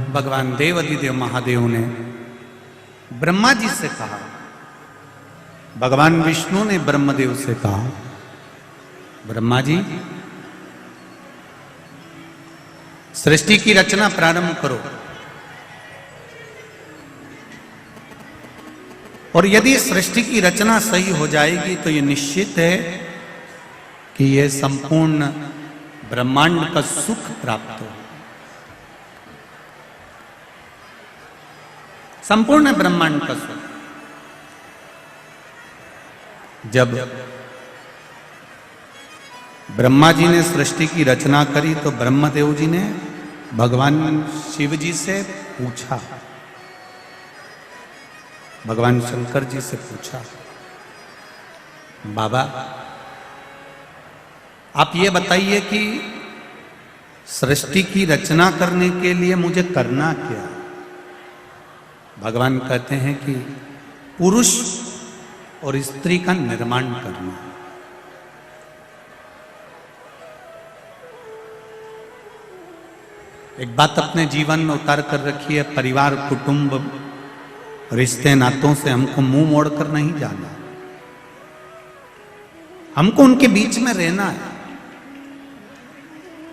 भगवान देवाधिदेव महादेव ने ब्रह्मा जी से कहा, भगवान विष्णु ने ब्रह्मदेव से कहा, ब्रह्मा जी सृष्टि की रचना प्रारंभ करो, और यदि सृष्टि की रचना सही हो जाएगी तो ये निश्चित है कि यह संपूर्ण ब्रह्मांड का सुख प्राप्त हो। संपूर्ण ब्रह्मांड का सुख। जब ब्रह्मा जी ने सृष्टि की रचना करी तो ब्रह्मदेव जी ने भगवान शिव जी से पूछा, भगवान शंकर जी से पूछा, बाबा आप ये बताइए कि सृष्टि की रचना करने के लिए मुझे करना क्या? भगवान कहते हैं कि पुरुष और स्त्री का निर्माण करना। एक बात अपने जीवन में उतार कर रखी है, परिवार कुटुंब रिश्ते नातों से हमको मुंह मोड़कर नहीं जाना, हमको उनके बीच में रहना है,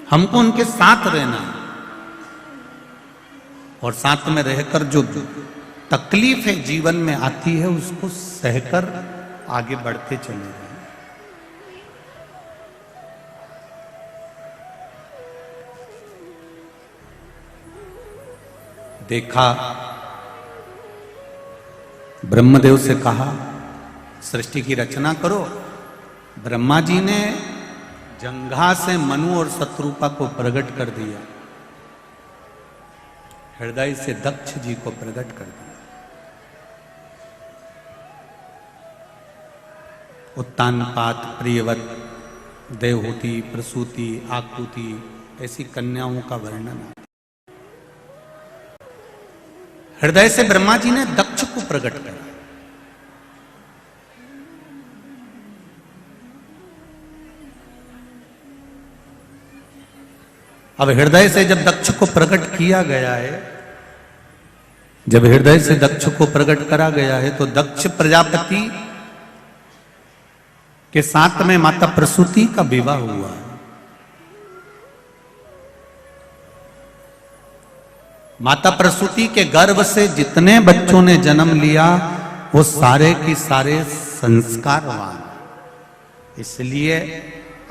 हमको उनके साथ रहना है, और साथ में रहकर जो तकलीफें जीवन में आती है उसको सहकर आगे बढ़ते चले जाएं। देखा, ब्रह्मदेव से कहा सृष्टि की रचना करो। ब्रह्मा जी ने जंघा से मनु और शत्रुपा को प्रकट कर दिया, हृदय से दक्ष जी को प्रकट कर दिया। उत्तानपात, प्रियवत, देवहूति, प्रसूति, आकुति ऐसी कन्याओं का वर्णन। हृदय से ब्रह्मा जी ने दक्ष को प्रकट किया। अब हृदय से जब दक्ष को प्रकट किया गया है, जब हृदय से दक्ष को प्रकट करा गया है तो दक्ष प्रजापति के साथ में माता प्रसूति का विवाह हुआ। माता प्रसूति के गर्भ से जितने बच्चों ने जन्म लिया वो सारे की सारे संस्कारवान। इसलिए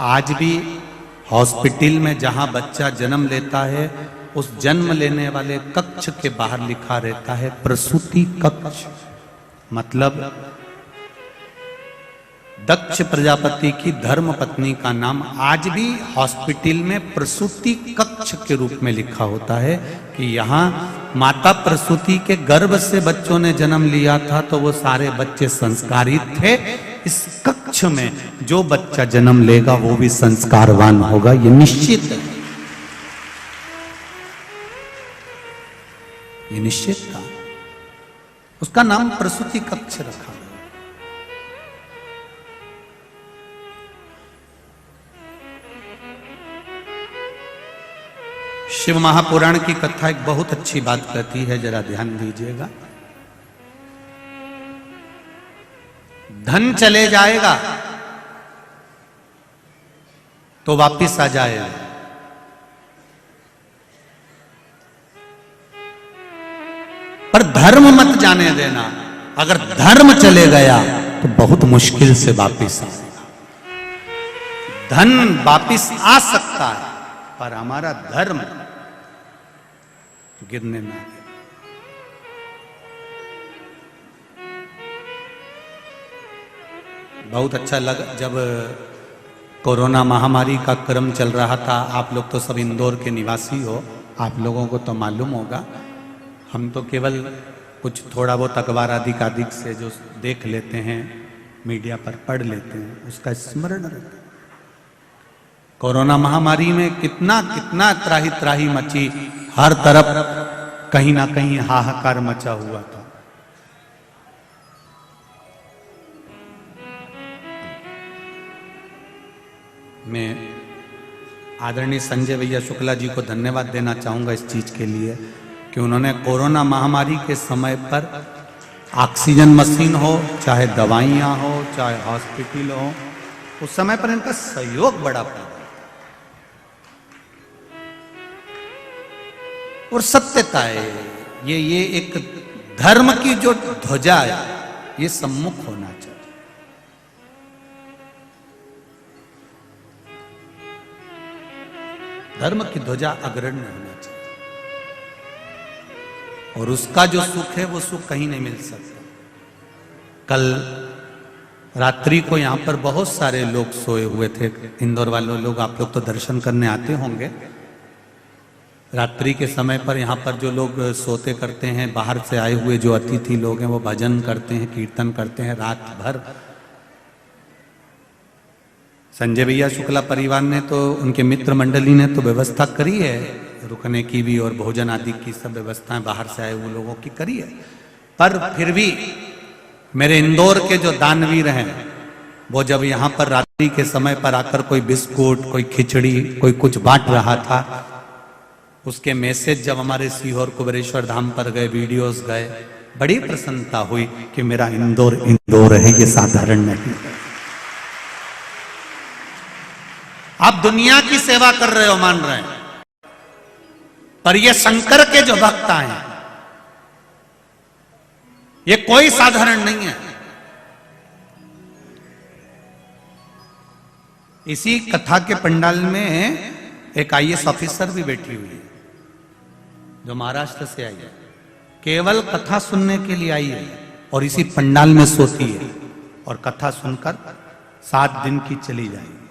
आज भी हॉस्पिटल में जहां बच्चा जन्म लेता है उस जन्म लेने वाले कक्ष के बाहर लिखा रहता है प्रसूति कक्ष। मतलब दक्ष प्रजापति की धर्म पत्नी का नाम आज भी हॉस्पिटल में प्रसूति कक्ष के रूप में लिखा होता है कि यहाँ माता प्रसूति के गर्भ से बच्चों ने जन्म लिया था तो वो सारे बच्चे संस्कारित थे। इस कक्ष में जो बच्चा जन्म लेगा वो भी संस्कारवान होगा, ये निश्चित है, ये निश्चित था। उसका नाम प्रसूति कक्ष रखा गया। शिव महापुराण की कथा एक बहुत अच्छी बात कहती है, जरा ध्यान दीजिएगा। धन चले जाएगा तो वापिस आ जाएगा, पर धर्म मत जाने देना। अगर धर्म चले गया तो बहुत मुश्किल से वापिस आएगा। धन वापिस आ सकता है पर हमारा धर्म गिरने में आ गया। बहुत अच्छा लगा जब कोरोना महामारी का क्रम चल रहा था। आप लोग तो सब इंदौर के निवासी हो, आप लोगों को तो मालूम होगा। हम तो केवल कुछ थोड़ा बहुत अखबार अधिकाधिक से जो देख लेते हैं, मीडिया पर पढ़ लेते हैं, उसका स्मरण रहता है। कोरोना महामारी में कितना कितना त्राही त्राही मची, हर तरफ कहीं ना कहीं हाहाकार मचा हुआ था। मैं आदरणीय संजय भैया शुक्ला जी को धन्यवाद देना चाहूंगा इस चीज के लिए कि उन्होंने कोरोना महामारी के समय पर ऑक्सीजन मशीन हो, चाहे दवाइयाँ हो, चाहे हॉस्पिटल हो, उस समय पर इनका सहयोग बड़ा पड़ा। और सत्यता है, ये एक धर्म की जो ध्वजा है, ये सम्मुख होना चाहिए। धर्म की ध्वजा अग्रणी होना चाहिए, और उसका जो सुख है वो सुख कहीं नहीं मिल सकता। कल रात्रि को यहां पर बहुत सारे लोग सोए हुए थे, इंदौर वाले लोग, आप लोग तो दर्शन करने आते होंगे। रात्रि के समय पर यहाँ पर जो लोग सोते करते हैं, बाहर से आए हुए जो अतिथि लोग हैं वो भजन करते हैं, कीर्तन करते हैं रात भर। संजय भैया शुक्ला परिवार ने तो, उनके मित्र मंडली ने तो व्यवस्था करी है रुकने की भी, और भोजन आदि की सब व्यवस्थाएं बाहर से आए हुए लोगों की करी है। पर फिर भी मेरे इंदौर के जो दानवीर हैं, वो जब यहाँ पर रात्रि के समय पर आकर कोई बिस्कुट, कोई खिचड़ी, कोई कुछ बांट रहा था, उसके मैसेज जब हमारे सीहोर कुबेरेश्वर धाम पर गए, वीडियोस गए, बड़ी प्रसन्नता हुई कि मेरा इंदौर इंदौर है, ये साधारण नहीं। आप दुनिया की सेवा कर रहे हो, मान रहे हैं, पर ये शंकर के जो भक्त हैं, ये कोई साधारण नहीं है। इसी कथा के पंडाल में एक IAS ऑफिसर भी बैठी हुई है, जो महाराष्ट्र से आई है, केवल कथा सुनने के लिए आई है, और इसी पंडाल में सोती है, और कथा सुनकर 7 दिन की चली जाएगी।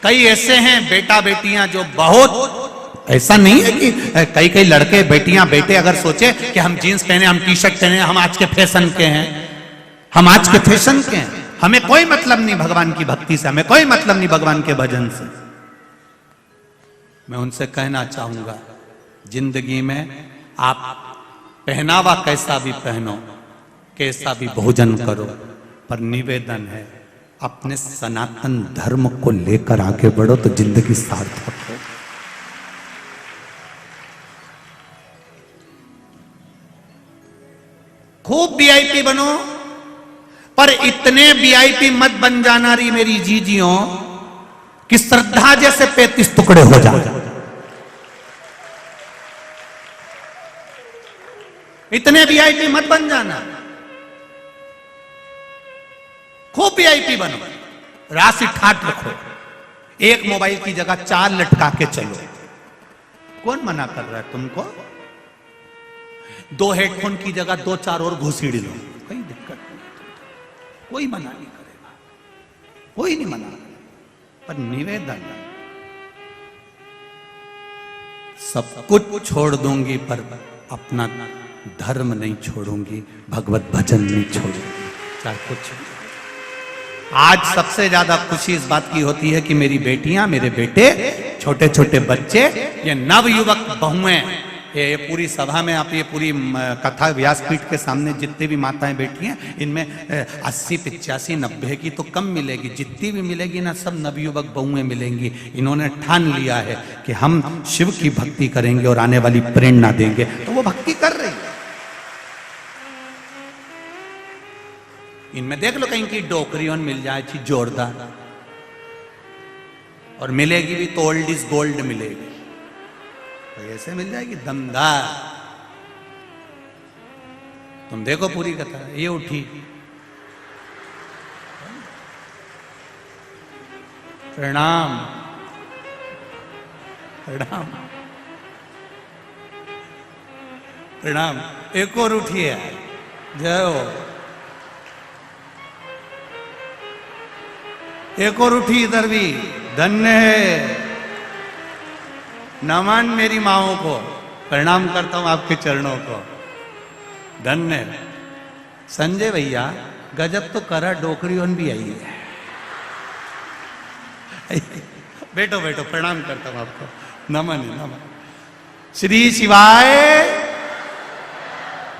कई ऐसे हैं बेटा बेटियां जो बहुत, ऐसा नहीं है कि कई लड़के बेटियां बेटे अगर सोचे कि हम जीन्स पहने, हम टी शर्ट पहने, हम आज के फैशन के हैं, हम आज के फैशन के हैं, हमें कोई मतलब नहीं भगवान की भक्ति से, हमें कोई मतलब नहीं भगवान के भजन से। मैं उनसे कहना चाहूंगा, जिंदगी में आप पहनावा कैसा भी पहनो, कैसा भी भोजन करो, पर निवेदन है अपने सनातन धर्म को लेकर आगे बढ़ो, तो जिंदगी सार्थक हो। खूब VIP बनो, पर इतने VIP मत बन जाना री मेरी जीजियों कि श्रद्धा जैसे 35 टुकड़े हो जाए। इतने VIP मत बन जाना, खूब VIP बनो, राशि ठाट रखो, एक मोबाइल की जगह 4 लटका के चलो। कौन मना कर रहा है तुमको? 2 हेडफोन की जगह 2-4 और घुसीड़ लो, कोई दिक्कत नहीं, कोई मना नहीं करेगा, कोई नहीं मना करेगा। पर निवेदन, सब कुछ छोड़ दूंगी पर अपना धर्म नहीं छोड़ूंगी, भगवत भजन नहीं छोड़ूंगी, चाहे कुछ। आज सबसे ज्यादा खुशी इस बात की होती है कि मेरी बेटियां, मेरे बेटे, छोटे छोटे बच्चे, ये नवयुवक बहुएं, ये पूरी सभा में आप ये पूरी कथा व्यासपीठ के सामने जितने भी माताएं बैठी हैं, इनमें 80, 85, 90 की तो कम मिलेगी, जितनी भी मिलेगी ना सब नवयुवक बहुएं मिलेंगी। इन्होंने ठान लिया है कि हम शिव की भक्ति करेंगे और आने वाली प्रेरणा देंगे, तो वो भक्ति कर रही है। इनमें देख लो कहीं की डोकरियों मिल जाए चीज जोरदार, और मिलेगी भी तो ओल्ड इज गोल्ड मिलेगी, तो ऐसे मिल जाएगी दमदार। तुम देखो पूरी कथा, ये उठी, प्रणाम प्रणाम प्रणाम, एक और उठी है, जय हो। एक और उठी इधर भी, धन्य है। नमन मेरी माओं को, प्रणाम करता हूं आपके चरणों को, धन्य है। संजय भैया गजब तो करा, डोकरियों भी आई है। बैठो बैठो, प्रणाम करता हूं आपको, नमन है, नमन। श्री शिवाय।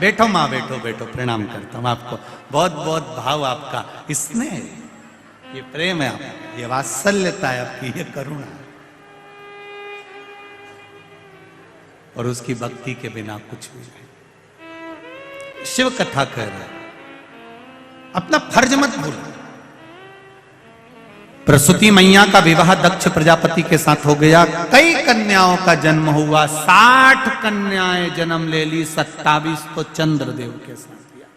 बैठो माँ, बैठो बैठो, प्रणाम करता हूं आपको, बहुत बहुत भाव आपका, स्नेह, ये प्रेम है आपका, ये वात्सल्यता है आपकी, ये करुणा। और उसकी भक्ति के बिना कुछ भी नहीं। शिव कथा कह रहा है, अपना फर्ज मत भूलो। प्रसूति मैया का विवाह दक्ष प्रजापति के साथ हो गया, कई कन्याओं का जन्म हुआ, 60 कन्याएं जन्म ले ली, 27 तो चंद्रदेव के साथ दिया,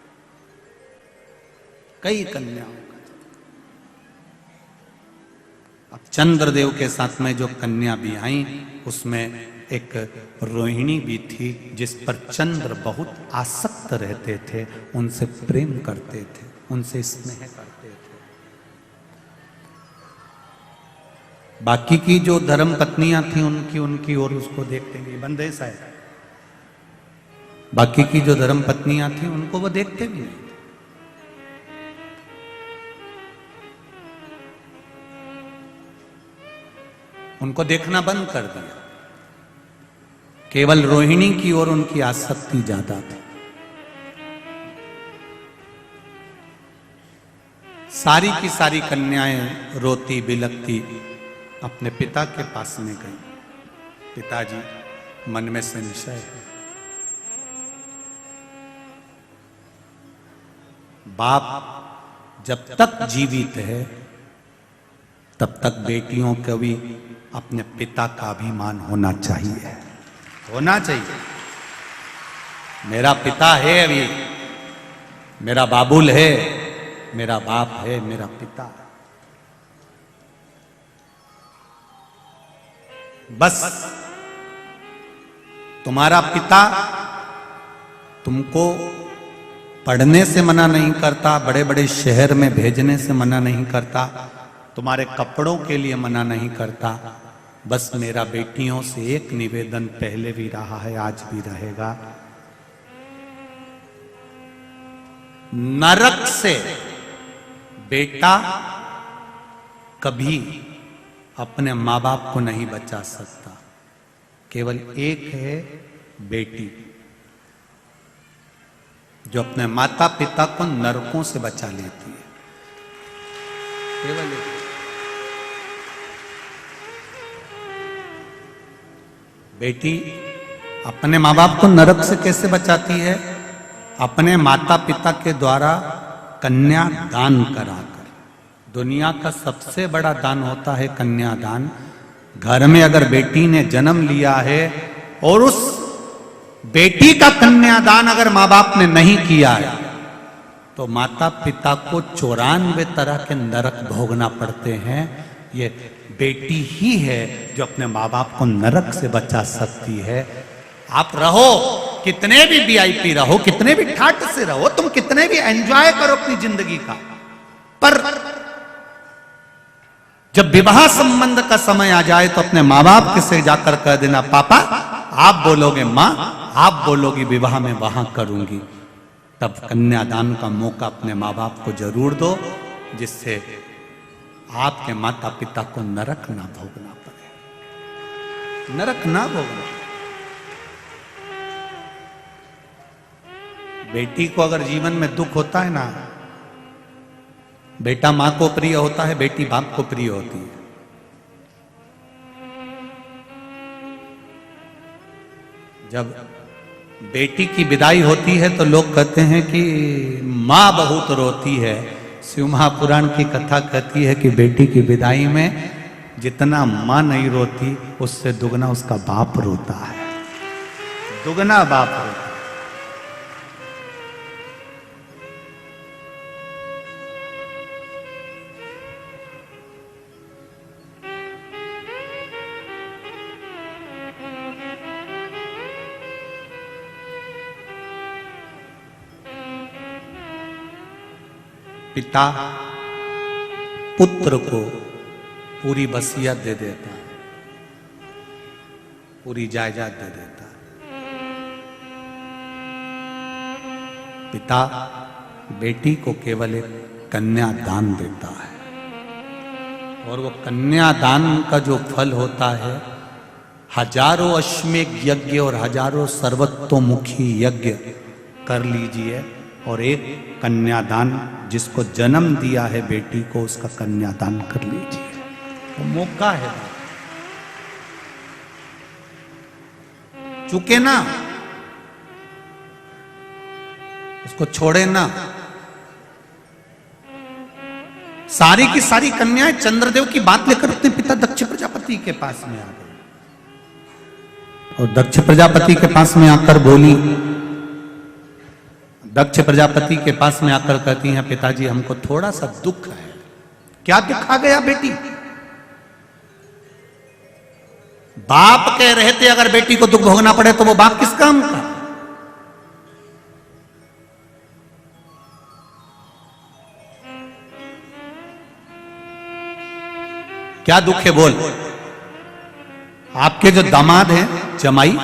कई कन्याओं का जन्म। अब चंद्रदेव के साथ में जो कन्या भी आई उसमें एक रोहिणी भी थी, जिस पर चंद्र बहुत आसक्त रहते थे, उनसे प्रेम करते थे, उनसे स्नेह करते थे। बाकी की जो धर्म पत्नियां थी उनकी ओर उसको देखते नहीं, बंदेश है। बाकी की जो धर्म पत्नियां थी उनको वो देखते भी नहीं। उनको देखना बंद कर दिया, केवल रोहिणी की ओर उनकी आसक्ति ज्यादा थी। सारी की सारी कन्याएं रोती बिलखती अपने पिता के पास में गई। पिताजी मन में संशय है, बाप जब तक जीवित है तब तक बेटियों को भी अपने पिता का अभिमान होना चाहिए, होना चाहिए। मेरा पिता है, अभी मेरा बाबुल है, मेरा बाप है, मेरा पिता है। बस तुम्हारा पिता तुमको पढ़ने से मना नहीं करता, बड़े बड़े शहर में भेजने से मना नहीं करता, तुम्हारे कपड़ों के लिए मना नहीं करता। बस मेरा बेटियों से एक निवेदन पहले भी रहा है, आज भी रहेगा, नरक से बेटा कभी अपने माँ बाप को नहीं बचा सकता। केवल एक है बेटी, जो अपने माता पिता को नरकों से बचा लेती है, केवल एक। बेटी अपने माँ बाप को नरक से कैसे बचाती है? अपने माता पिता के द्वारा कन्या दान कराकर। दुनिया का सबसे बड़ा दान होता है कन्यादान। घर में अगर बेटी ने जन्म लिया है और उस बेटी का कन्यादान अगर माँ बाप ने नहीं किया है तो माता पिता को 94 तरह के नरक भोगना पड़ते हैं। ये बेटी ही है जो अपने माँ बाप को नरक से बचा सकती है। आप रहो कितने भी वीआईपी रहो, कितने भी ठाट से रहो, तुम कितने भी एंजॉय करो अपनी जिंदगी का, पर जब विवाह संबंध का समय आ जाए तो अपने माँ बाप के से जाकर कह देना, पापा आप बोलोगे, माँ आप बोलोगी, विवाह में वहां करूंगी। तब कन्यादान का मौका अपने माँ बाप को जरूर दो, जिससे आपके माता पिता को नरक ना भोगना पड़े, नरक ना भोगना। बेटी को अगर जीवन में दुख होता है ना, बेटा मां को प्रिय होता है, बेटी बाप को प्रिय होती है। जब बेटी की विदाई होती है तो लोग कहते हैं कि मां बहुत रोती है। शिव महापुराण की कथा कहती है कि बेटी की विदाई में जितना मां नहीं रोती उससे दुगना उसका बाप रोता है, दुगना बाप रोता है। पिता पुत्र को पूरी वसीयत दे देता है, पूरी जायदाद दे देता है। पिता बेटी को केवल एक कन्यादान देता है, और वो कन्यादान का जो फल होता है, हजारों अश्वमेध यज्ञ और हजारों सर्वतोमुखी यज्ञ कर लीजिए और एक कन्यादान, जिसको जन्म दिया है बेटी को, उसका कन्यादान कर लीजिए। वो मौका है। चूके ना, उसको छोड़े ना। सारी की सारी कन्याएं चंद्रदेव की बात लेकर अपने पिता दक्ष प्रजापति के पास में आ गई और दक्ष प्रजापति के पास में आकर बोली, दक्ष प्रजापति के पास में आकर कहती हैं, पिताजी हमको थोड़ा सा दुख है। क्या दुख आ गया बेटी? बाप के रहते अगर बेटी को दुख भोगना पड़े तो वो बाप किस काम का? क्या दुख है बोल? आपके जो दामाद हैं जमाई,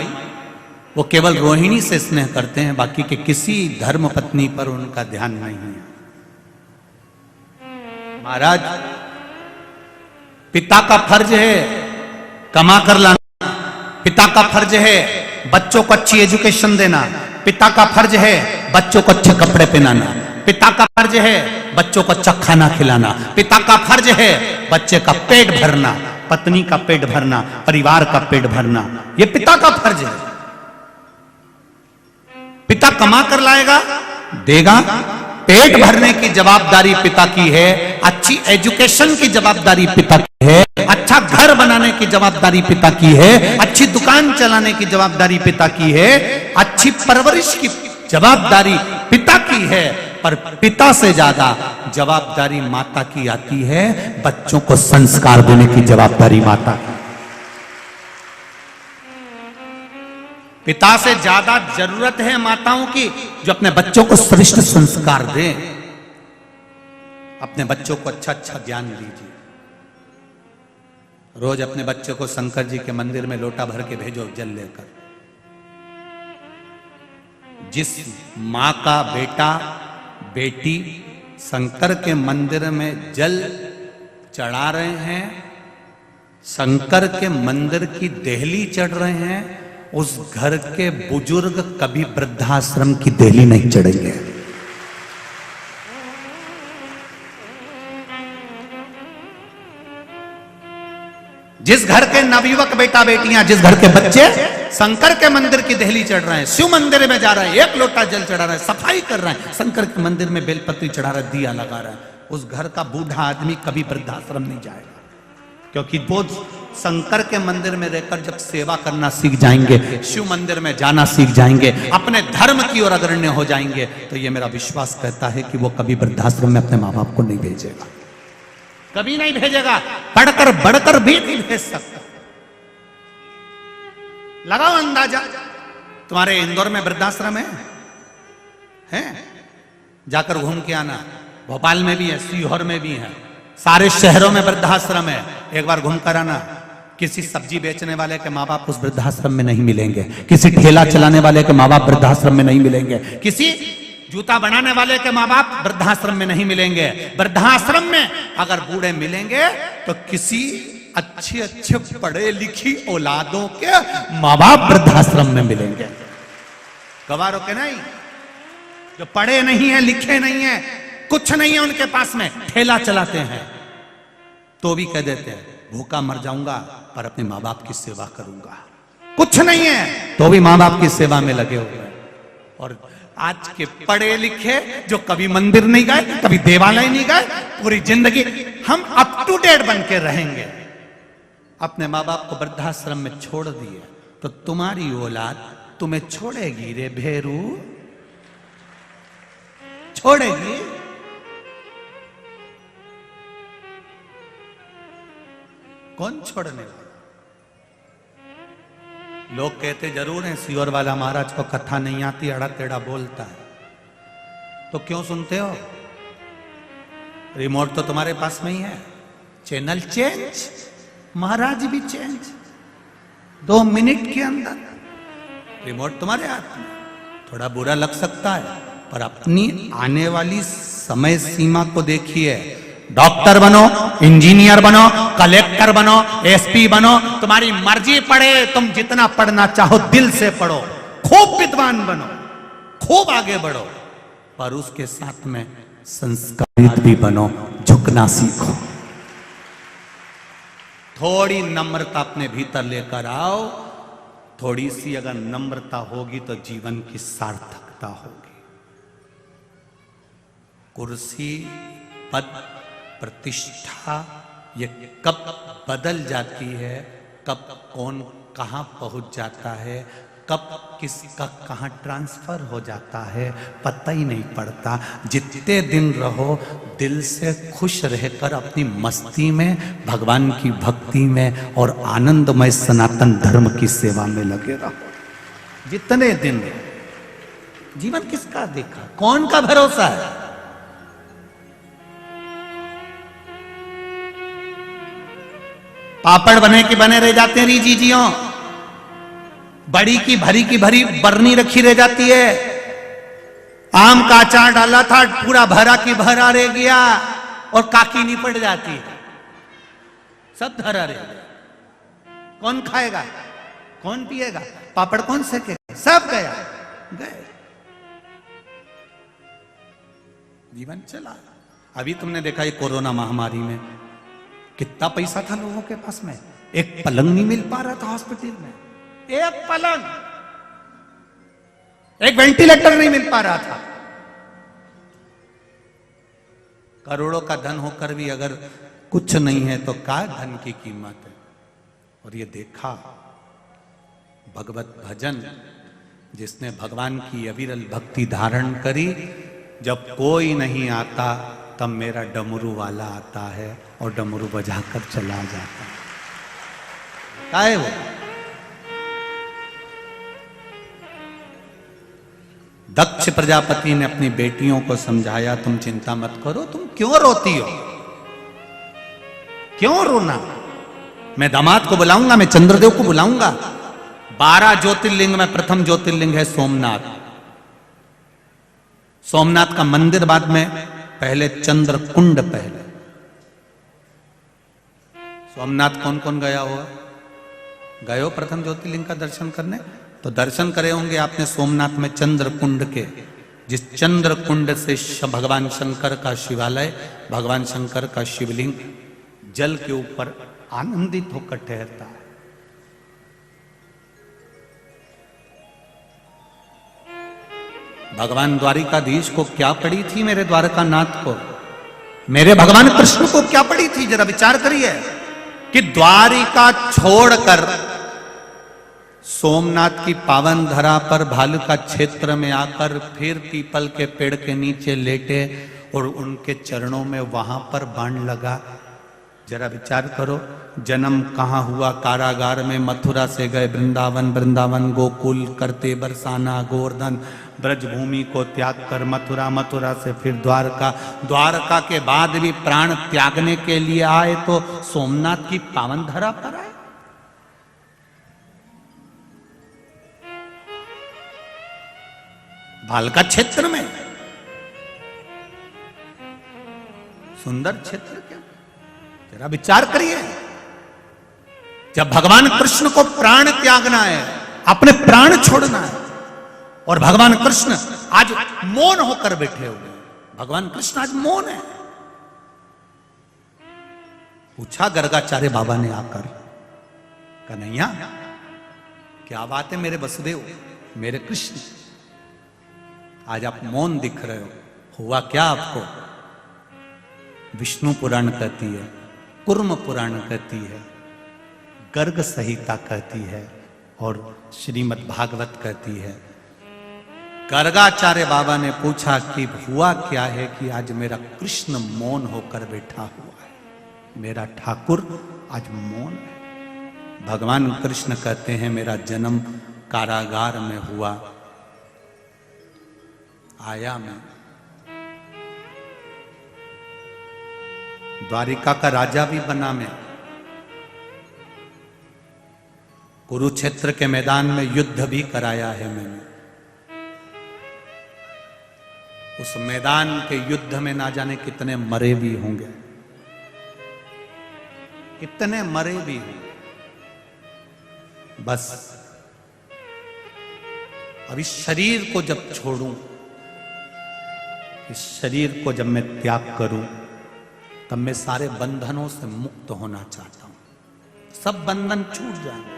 वो केवल रोहिणी से स्नेह करते हैं, बाकी के किसी धर्म पत्नी पर उनका ध्यान नहीं है। महाराज, पिता का फर्ज है कमा कर लाना, पिता का फर्ज है बच्चों को अच्छी एजुकेशन देना, पिता का फर्ज है बच्चों को अच्छे कपड़े पहनाना, पिता का फर्ज है बच्चों को अच्छा खाना खिलाना, पिता का फर्ज है बच्चे का पेट भरना, पत्नी का पेट भरना, परिवार का पेट भरना। यह पिता का फर्ज है। पिता कमा कर लाएगा, देगा, पेट भरने की जवाबदारी पिता की है, अच्छी एजुकेशन की जवाबदारी पिता की है, अच्छा घर बनाने की जवाबदारी पिता की है, अच्छी दुकान चलाने की जवाबदारी पिता की है, अच्छी परवरिश की जवाबदारी पिता की है। पर पिता से ज्यादा जवाबदारी माता की आती है, बच्चों को संस्कार देने की जवाबदारी माता की। पिता से ज्यादा जरूरत है माताओं की, जो अपने बच्चों को श्रेष्ठ संस्कार दें, अपने बच्चों को अच्छा अच्छा ज्ञान दीजिए। रोज अपने बच्चों को शंकर जी के मंदिर में लोटा भर के भेजो जल लेकर। जिस मां का बेटा बेटी शंकर के मंदिर में जल चढ़ा रहे हैं, शंकर के मंदिर की देहली चढ़ रहे हैं, उस घर के बुजुर्ग कभी वृद्धाश्रम की देहली नहीं चढ़ेंगे। जिस घर के नवयुवक बेटा बेटियां, जिस घर के बच्चे शंकर के मंदिर की देहली चढ़ रहे हैं, शिव मंदिर में जा रहे हैं, एक लोटा जल चढ़ा रहे हैं, सफाई कर रहे हैं, शंकर के मंदिर में बेलपत्री चढ़ा रहे हैं, दिया लगा रहे हैं, उस घर का बूढ़ा आदमी कभी वृद्धाश्रम नहीं जाएगा। क्योंकि वो शंकर के मंदिर में रहकर जब सेवा करना सीख जाएंगे, शिव मंदिर में जाना सीख जाएंगे, अपने धर्म की ओर अग्रण्य हो जाएंगे, तो ये मेरा विश्वास कहता है कि वो कभी वृद्धाश्रम में अपने माँ बाप को नहीं भेजेगा, कभी नहीं भेजेगा, पढ़कर बढ़कर भी नहीं भेज सकता। लगाओ अंदाजा। तुम्हारे इंदौर में वृद्धाश्रम है? जाकर घूम के आना। भोपाल में भी है, सीहोर में भी है, सारे शहरों में वृद्धाश्रम है, एक बार घूम कर आना। किसी सब्जी बेचने वाले के माँ बाप उस वृद्धाश्रम में नहीं मिलेंगे, किसी ठेला चलाने वाले के माँ बाप वृद्धाश्रम में नहीं मिलेंगे, किसी जूता बनाने वाले के माँ बाप वृद्धाश्रम में नहीं मिलेंगे। वृद्धाश्रम में अगर बूढ़े मिलेंगे तो किसी अच्छे अच्छे पढ़े लिखी औलादों के माँ बाप वृद्धाश्रम में मिलेंगे। गवारों के नहीं, जो पढ़े नहीं है, लिखे नहीं है, कुछ नहीं है उनके पास में, ठेला चलाते हैं, तो भी कह देते हैं भूखा मर जाऊंगा पर अपने माँ बाप की सेवा करूंगा। कुछ नहीं है तो भी माँ बाप की सेवा में लगे हुए हैं। और आज के पढ़े लिखे जो कभी मंदिर नहीं गए, कभी देवालय नहीं गए, पूरी जिंदगी हम अप टू डेट बन के रहेंगे, अपने माँ बाप को वृद्धाश्रम में छोड़ दिए, तो तुम्हारी औलाद तुम्हें छोड़ेगी रे भेरू, छोड़ेगी। कौन छोड़ने वाला? लोग कहते जरूर हैं सीहोर वाला महाराज को कथा नहीं आती, अड़ा टेढ़ा बोलता है, तो क्यों सुनते हो? रिमोट तो तुम्हारे पास में ही है, चैनल चेंज, महाराज भी चेंज, 2 मिनट के अंदर रिमोट तुम्हारे हाथ में। थोड़ा बुरा लग सकता है पर अपनी आने वाली समय सीमा को देखिए। डॉक्टर बनो, इंजीनियर बनो, कलेक्टर बनो, एसपी बनो, तुम्हारी मर्जी, पढ़े तुम जितना पढ़ना चाहो दिल से पढ़ो, खूब विद्वान बनो, खूब आगे बढ़ो, पर उसके साथ में संस्कारित भी बनो, झुकना सीखो। थोड़ी नम्रता अपने भीतर लेकर आओ, थोड़ी सी अगर नम्रता होगी तो जीवन की सार्थकता होगी। कुर्सी, पद, प्रतिष्ठा ये कब बदल जाती है, कब कौन कहां पहुंच जाता है, कब किसका कहां ट्रांसफर हो जाता है, पता ही नहीं पड़ता। जितने दिन रहो दिल से खुश रहकर अपनी मस्ती में, भगवान की भक्ति में और आनंदमय सनातन धर्म की सेवा में लगे रहो। जितने दिन जीवन किसका देखा, कौन का भरोसा है। पापड़ बने कि बने रह जाते हैं रीजीजियों, बड़ी की भरी बरनी रखी रह जाती है। आम का अचार डाला था, पूरा भरा की भरा रह गया और काकी नहीं पड़ जाती है, सब धरा रह गया। कौन खाएगा, कौन पिएगा, पापड़ कौन सेकेगा, सब गया गए। जीवन चला। अभी तुमने देखा ये कोरोना महामारी में कितना पैसा था लोगों के पास में, एक पलंग नहीं मिल पा रहा था हॉस्पिटल में, एक पलंग, एक वेंटिलेटर नहीं मिल पा रहा था। करोड़ों का धन होकर भी अगर कुछ नहीं है तो क्या धन की कीमत है। और ये देखा भगवत भजन, जिसने भगवान की अविरल भक्ति धारण करी, जब कोई नहीं आता तब मेरा डमरू वाला आता है और डमरू बजाकर चला जाता है। क्या है वो? दक्ष प्रजापति ने अपनी बेटियों को समझाया, तुम चिंता मत करो, तुम क्यों रोती हो, क्यों रोना। मैं दामाद को बुलाऊंगा, मैं चंद्रदेव को बुलाऊंगा। 12 ज्योतिर्लिंग में प्रथम ज्योतिर्लिंग है सोमनाथ। सोमनाथ का मंदिर बाद में, पहले चंद्र कुंड। पहले सोमनाथ कौन कौन गया हुआ, गए हो प्रथम ज्योतिर्लिंग का दर्शन करने? तो दर्शन करे होंगे आपने सोमनाथ में चंद्र कुंड के, जिस चंद्र कुंड से भगवान शंकर का शिवालय, भगवान शंकर का शिवलिंग जल के ऊपर आनंदित होकर ठहरता है। भगवान द्वारिकाधीश को क्या पड़ी थी मेरे द्वारका नाथ को, मेरे भगवान कृष्ण को क्या पड़ी थी? जरा विचार करिए कि द्वारिका छोड़कर सोमनाथ की पावन धरा पर भालुका क्षेत्र में आकर फिर पीपल के पेड़ के नीचे लेटे और उनके चरणों में वहां पर बाण लगा। जरा विचार करो, जन्म कहाँ हुआ? कारागार में। मथुरा से गए वृंदावन, वृंदावन गोकुल करते बरसाना गोवर्धन, ब्रजभूमि को त्याग कर मथुरा, मथुरा से फिर द्वारका, द्वारका के बाद भी प्राण त्यागने के लिए आए तो सोमनाथ की पावन धरा पर आए। भालका क्षेत्र में, सुंदर क्षेत्र क्या, जरा विचार करिए। जब भगवान कृष्ण को प्राण त्यागना है, अपने प्राण छोड़ना है, और भगवान कृष्ण आज मौन होकर बैठे हुए, भगवान कृष्ण आज मौन है। पूछा गर्गाचार्य बाबा ने आकर, कन्हैया क्या बात है मेरे वसुदेव, मेरे कृष्ण, आज आप मौन दिख रहे हो, हुआ क्या आपको? विष्णु पुराण कहती है, कुर्म पुराण कहती है, गर्ग संहिता कहती है और श्रीमद् भागवत कहती है। गर्गाचार्य बाबा ने पूछा कि हुआ क्या है कि आज मेरा कृष्ण मौन होकर बैठा हुआ है, मेरा ठाकुर आज मौन है। भगवान कृष्ण कहते हैं मेरा जन्म कारागार में हुआ, आया मैं द्वारिका का राजा भी बना, मैं कुरुक्षेत्र के मैदान में युद्ध भी कराया है मैंने। उस मैदान के युद्ध में ना जाने कितने मरे भी होंगे, कितने मरे भी होंगे। बस अब इस शरीर को जब छोड़ूं, इस शरीर को जब मैं त्याग करूं, तब मैं सारे बंधनों से मुक्त होना चाहता हूं, सब बंधन छूट जाएंगे।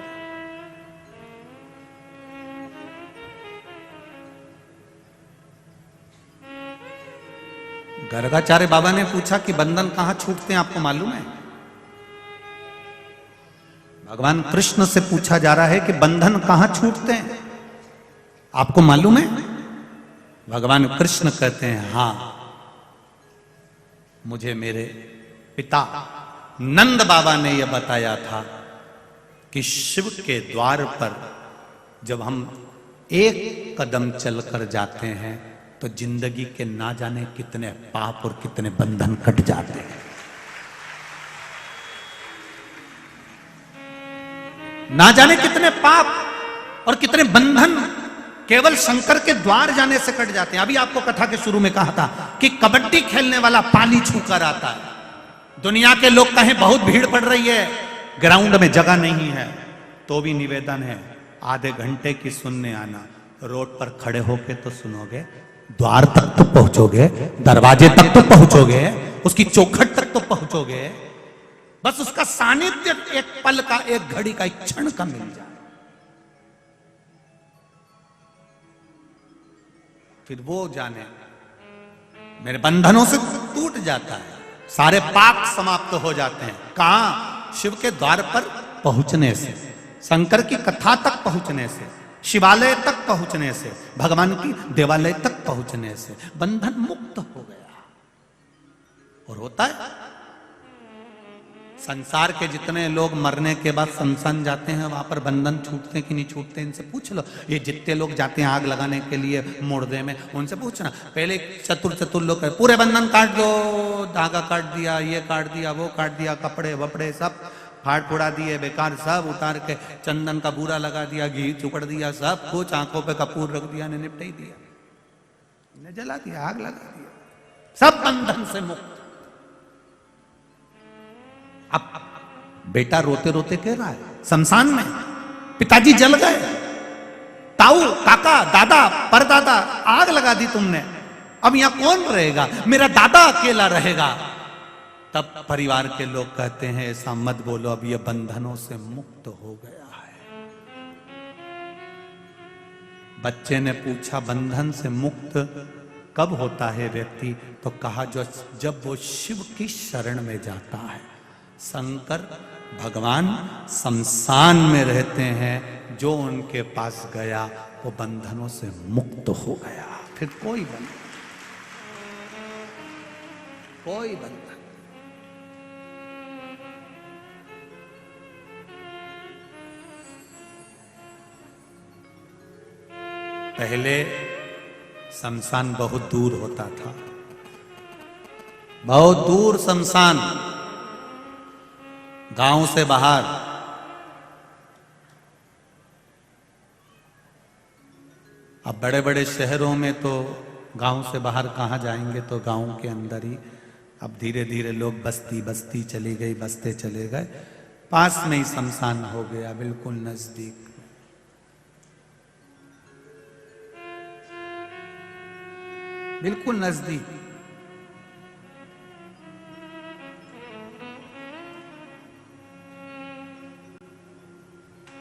गर्गाचार्य बाबा ने पूछा कि बंधन कहां छूटते हैं, आपको मालूम है? भगवान कृष्ण से पूछा जा रहा है कि बंधन कहां छूटते हैं, आपको मालूम है? भगवान कृष्ण कहते हैं हां, मुझे मेरे पिता नंद बाबा ने यह बताया था कि शिव के द्वार पर जब हम एक कदम चलकर जाते हैं तो जिंदगी के ना जाने कितने पाप और कितने बंधन कट जाते हैं। ना जाने कितने पाप और कितने बंधन केवल शंकर के द्वार जाने से कट जाते हैं। अभी आपको कथा के शुरू में कहा था कि कबड्डी खेलने वाला पाली छूकर आता है। दुनिया के लोग कहें बहुत भीड़ पड़ रही है, ग्राउंड में जगह नहीं है, तो भी निवेदन है आधे घंटे की सुनने आना। रोड पर खड़े होके तो सुनोगे, द्वार तक तो पहुंचोगे, दरवाजे तक तो पहुंचोगे, उसकी चौखट तक तो पहुंचोगे, बस उसका सानिध्य एक पल का, एक घड़ी का, एक क्षण का मिल जाए, फिर वो जाने मेरे बंधनों से टूट जाता है, सारे पाप समाप्त हो जाते हैं। कहां? शिव के द्वार पर पहुंचने से, शंकर की कथा तक पहुंचने से, शिवालय तक पहुंचने से, भगवान की देवालय तक पहुंचने से बंधन मुक्त हो गया। और होता है, संसार के जितने लोग मरने के बाद शमशान जाते हैं वहां पर बंधन छूटते हैं कि नहीं छूटते, इनसे पूछ लो। ये जितने लोग जाते हैं आग लगाने के लिए मुर्दे में, उनसे पूछना। पहले चतुर लोग पूरे बंधन काट दो, धागा काट दिया, ये काट दिया, वो काट दिया, कपड़े वपड़े सब फाड़ फुड़ा दिए, बेकार सब उतार के चंदन का बूरा लगा दिया, घी चुकड़ दिया, सब कुछ आंखों पे कपूर रख दिया, ने निपटा ही दिया, ने जला दिया, आग लगा दिया, सब बंधन से मुक्त। अब बेटा रोते रोते कह रहा है शमशान में पिताजी जल गए, ताऊ, काका, दादा, परदादा, आग लगा दी तुमने, अब यहां कौन रहेगा, मेरा दादा अकेला रहेगा। तब परिवार के लोग कहते हैं ऐसा मत बोलो, अब ये बंधनों से मुक्त हो गया है। बच्चे ने पूछा बंधन से मुक्त कब होता है व्यक्ति, तो कहा जब वो शिव की शरण में जाता है। शंकर भगवान शमशान में रहते हैं, जो उनके पास गया वो बंधनों से मुक्त हो गया, फिर कोई बंधन, कोई बंधन। पहले शमशान बहुत दूर होता था, बहुत दूर शमशान, गांव से बाहर। अब बड़े बड़े शहरों में तो गांव से बाहर कहाँ जाएंगे, तो गांव के अंदर ही। अब धीरे धीरे लोग बस्ती बस्ती चली गई, बसते चले गए, पास में ही शमशान हो गया, बिल्कुल नजदीक। बिल्कुल नजदीक।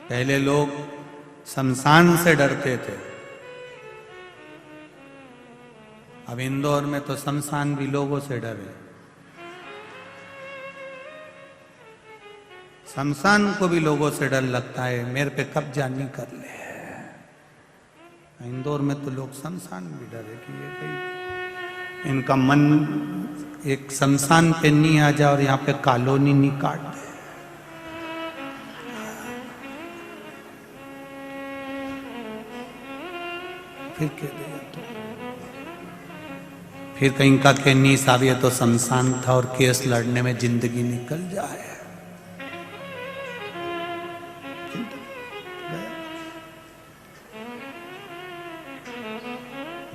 पहले लोग शमशान से डरते थे, अब इंदौर में तो शमशान भी लोगों से डरे। शमशान को भी लोगों से डर लगता है, मेरे पे कब्जा नहीं कर ले। इंदौर में तो लोग शमशान भी डरे कि ये भाई इनका मन एक शमशान पे नहीं आ जाए और यहाँ पे कॉलोनी नहीं काट दे। फिर कह दे तो फिर कहीं का कहनी साहब ये तो शमशान था और केस लड़ने में जिंदगी निकल जाए।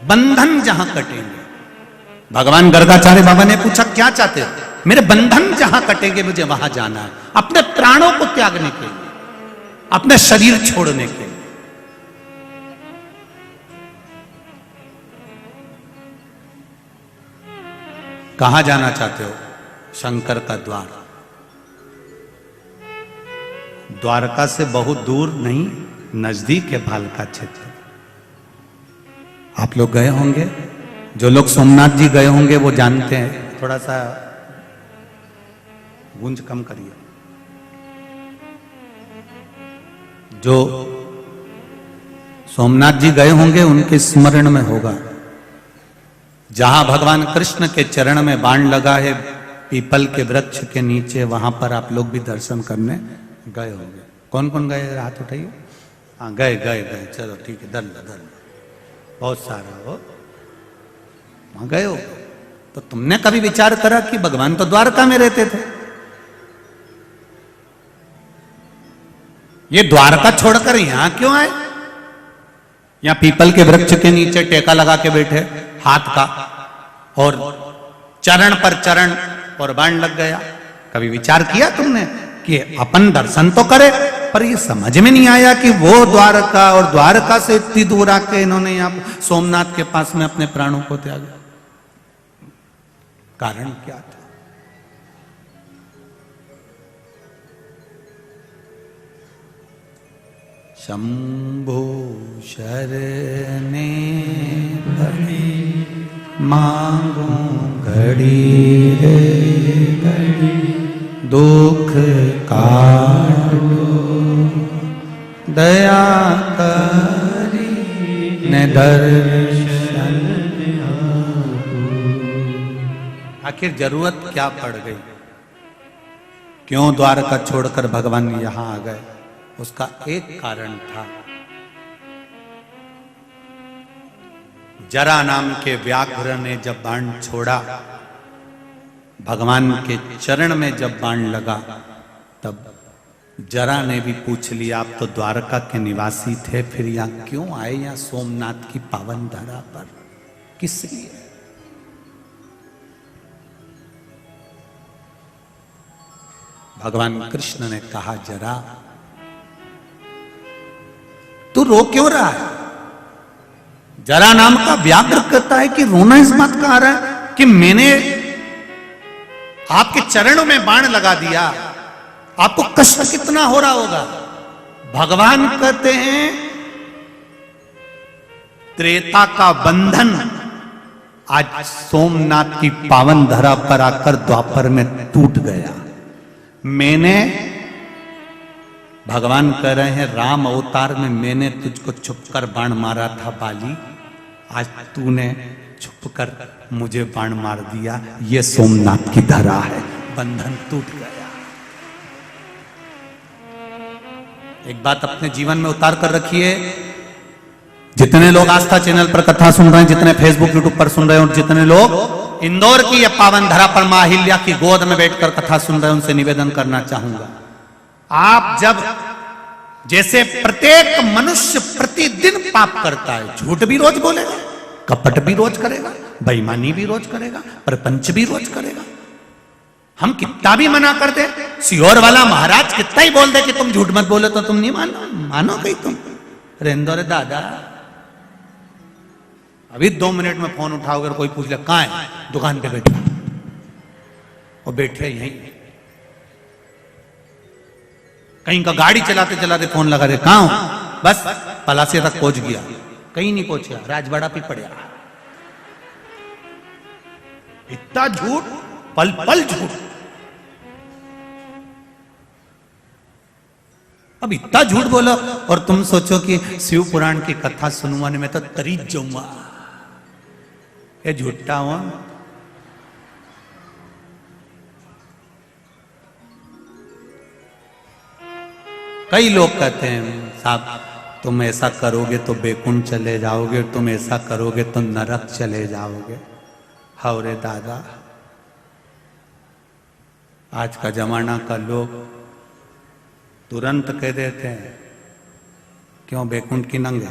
बंधन जहां कटेंगे, भगवान गर्गाचार्य बाबा ने पूछा क्या चाहते हो, मेरे बंधन जहां कटेंगे मुझे वहां जाना है, अपने प्राणों को त्यागने के लिए, अपने शरीर छोड़ने के लिए। कहां जाना चाहते हो? शंकर का द्वार। द्वारका से बहुत दूर नहीं, नजदीक है भालका क्षेत्र। आप लोग गए होंगे, जो लोग सोमनाथ जी गए होंगे वो जानते हैं, थोड़ा सा गूंज कम करिए। जो सोमनाथ जी गए होंगे उनके स्मरण में होगा, जहां भगवान कृष्ण के चरण में बाण लगा है पीपल के वृक्ष के नीचे, वहां पर आप लोग भी दर्शन करने गए होंगे। कौन कौन गए, हाथ उठाइए। हाँ गए गए गए, चलो ठीक है, दल दल बहुत सारा हो, वहां गए हो। तो तुमने कभी विचार करा कि भगवान तो द्वारका में रहते थे, ये द्वारका छोड़कर यहां क्यों आए? यहां पीपल के वृक्ष के नीचे टेका लगा के बैठे हाथ का, और चरण पर चरण और बाण लग गया। कभी विचार किया तुमने कि अपन दर्शन तो करे, पर ये समझ में नहीं आया कि वो द्वारका और द्वारका से इतनी दूर आके इन्होंने यहां सोमनाथ के पास में अपने प्राणों को त्यागा? कारण क्या था? शंभो शरणे पड़े मांगो घड़ी रे घड़ी, दुख काटो दया करी ने दर्शन। आखिर जरूरत क्या पड़ गई? क्यों द्वारका छोड़कर भगवान यहां आ गए? उसका एक कारण था, जरा नाम के व्याघ्र ने जब बाण छोड़ा, भगवान के चरण में जब बाण लगा, तब जरा ने भी पूछ लिया, आप तो द्वारका के निवासी थे, फिर यहां क्यों आए, यहां सोमनाथ की पावन धरा पर किस लिए? भगवान कृष्ण ने कहा, जरा तू रो क्यों रहा है? जरा नाम का व्याघ्र कहता है कि रोना इस बात का आ रहा है कि मैंने आपके चरणों में बाण लगा दिया, आपको कष्ट कितना हो रहा होगा। भगवान कहते हैं त्रेता का बंधन आज सोमनाथ की पावन धरा पर आकर द्वापर में टूट गया। मैंने, भगवान कह रहे हैं, राम अवतार में मैंने तुझको छुपकर बाण मारा था बाली, आज तूने छुपकर मुझे बाण मार दिया। ये सोमनाथ की धरा है, बंधन टूट गया। एक बात अपने जीवन में उतार कर रखिए, जितने लोग आस्था चैनल पर कथा सुन रहे हैं, जितने फेसबुक यूट्यूब पर सुन रहे हैं, और जितने लोग इंदौर की यह पावन धरा पर मां अहिल्या की गोद में बैठकर कथा सुन रहे हैं, उनसे निवेदन करना चाहूंगा, आप जब, जैसे प्रत्येक मनुष्य प्रतिदिन पाप करता है, झूठ भी रोज बोलेगा, कपट भी रोज करेगा, बेईमानी भी रोज करेगा, प्रपंच भी रोज करेगा। हम कितना भी मना कर दे, सियोर वाला महाराज कितना ही बोल दे कि तुम झूठ मत बोले, तो तुम नहीं मानो कहीं तुम रेंदो रे दादा। अभी 2 मिनट में फोन उठाओगे, कोई पूछ ले कहां है, दुकान पे बैठा, और बैठे यहीं, कहीं का गाड़ी चलाते चलाते फोन लगा दे, कहां हो, बस पलासिया तक पहुंच गया, कहीं नहीं पहुंचा, राजवाड़ा पे पड़ा। इतना झूठ, पल पल झूठ। अब इतना झूठ बोलो और तुम सोचो कि शिव पुराण की कथा सुनवाने में तो तरीज जाऊंगा, ये झूठा हुआ। कई लोग कहते हैं, साहब तुम ऐसा करोगे तो बैकुंठ चले जाओगे, तुम ऐसा करोगे तो नरक चले जाओगे। हाउ रे दादा, आज का जमाना का लोग तुरंत कह देते हैं, क्यों बैकुंठ की नंगे,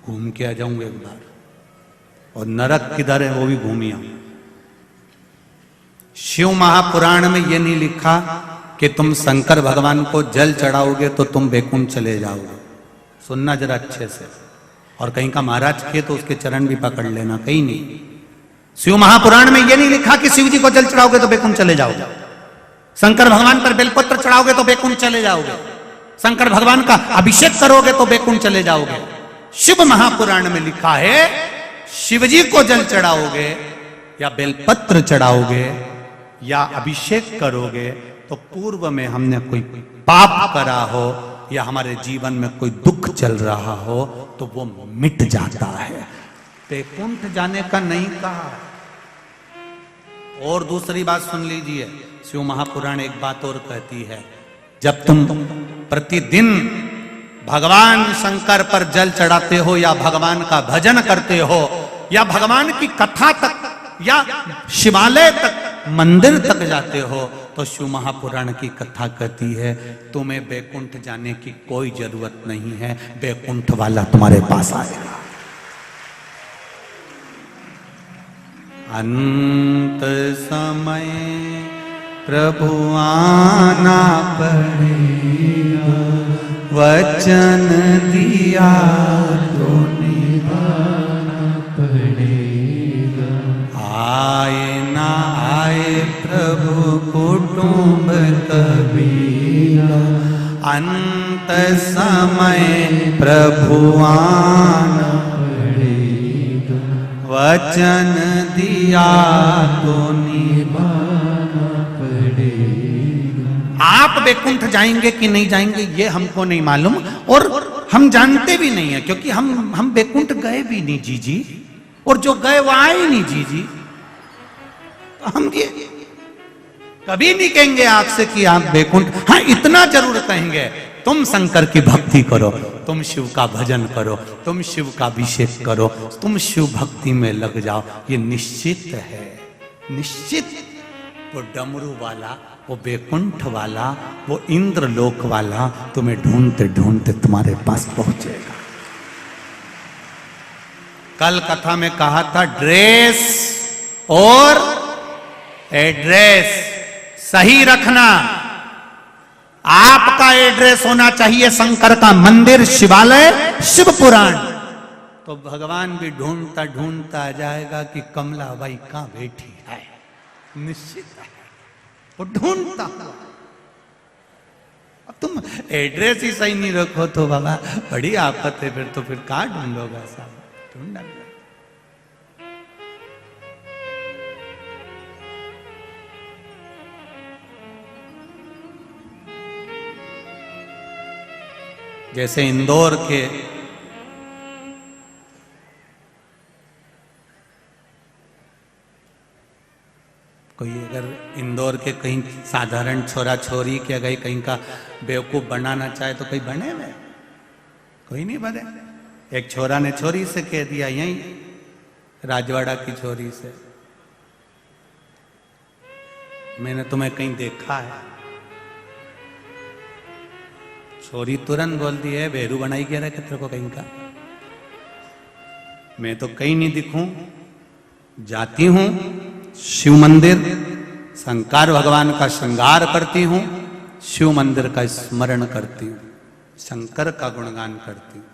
घूम के आ जाऊंगा एक बार, और नरक किधर है वो भी घूमी आऊं। शिव महापुराण में ये नहीं लिखा कि तुम शंकर भगवान को जल चढ़ाओगे तो तुम बैकुंठ चले जाओगे। सुनना जरा अच्छे से, और कहीं का महाराज किए तो उसके चरण भी पकड़ लेना, कहीं नहीं। शिव महापुराण में यह नहीं लिखा कि शिव जी को जल चढ़ाओगे तो बैकुंठ चले जाओगे, शंकर भगवान पर बेलपत्र चढ़ाओगे तो बैकुंठ चले जाओगे, शंकर भगवान का अभिषेक करोगे तो बैकुंठ चले जाओगे। शिव महापुराण में लिखा है शिवजी को जल चढ़ाओगे या बेलपत्र चढ़ाओगे या अभिषेक करोगे तो पूर्व में हमने कोई पाप करा हो या हमारे जीवन में कोई दुख चल रहा हो तो वो मिट जाता है। वैकुंठ जाने का नहीं कहा। और दूसरी बात सुन लीजिए, शिव महापुराण एक बात और कहती है, जब तुम प्रतिदिन भगवान शंकर पर जल चढ़ाते हो या भगवान का भजन करते हो या भगवान की कथा तक या शिवालय तक मंदिर तक जाते हो तो शिव महापुराण की कथा कहती है तुम्हें वैकुंठ जाने की कोई जरूरत नहीं है, वैकुंठ वाला तुम्हारे पास आएगा। अंत समय प्रभु आना पड़ेगा, वचन दिया तो निभाना पड़ेगा। आए ना आए प्रभु कुटुंब कबीरा, अंत समय प्रभु आना पड़ेगा, वचन दिया तो निभाना पड़ेगा। आप वैकुंठ जाएंगे कि नहीं जाएंगे ये हमको नहीं मालूम और हम जानते भी नहीं है, क्योंकि हम वैकुंठ गए भी नहीं जी, और जो गए वो आए नहीं जी। तो हम ये कभी नहीं कहेंगे आपसे कि आप वैकुंठ, हाँ इतना जरूर कहेंगे तुम शंकर की भक्ति करो, तुम शिव का भजन करो, तुम शिव का अभिषेक करो, तुम शिव भक्ति में लग जाओ, ये निश्चित है, निश्चित। वो डमरू वाला, वो वैकुंठ वाला, वो इंद्र लोक वाला तुम्हें ढूंढते ढूंढते तुम्हारे पास पहुंचेगा। कल कथा में कहा था ड्रेस और एड्रेस सही रखना। आपका एड्रेस होना चाहिए शंकर का मंदिर, शिवालय, शिव पुराण। तो भगवान भी ढूंढता ढूंढता आ जाएगा कि कमला बाई कहां बैठी है, निश्चित है वो ढूंढता हुआ। अब तुम एड्रेस ही सही नहीं रखो तो बाबा बड़ी आफत है, फिर तो फिर कहां ढूंढोगा साहब, ढूंढना। जैसे इंदौर के कोई अगर इंदौर के कहीं साधारण छोरा छोरी के अगर कहीं का बेवकूफ बनाना चाहे तो कोई बने में, कोई नहीं बने। एक छोरा ने छोरी से कह दिया, यहीं राजवाड़ा की छोरी से, मैंने तुम्हें कहीं देखा है। छोरी तुरंत बोल दी है बेरू बनाई क्या रखे तेरे को कहीं का, मैं तो कहीं नहीं दिखूं, जाती हूं शिव मंदिर, शंकर भगवान का श्रृंगार करती हूं, शिव मंदिर का स्मरण करती हूं, शंकर का गुणगान करती हूं,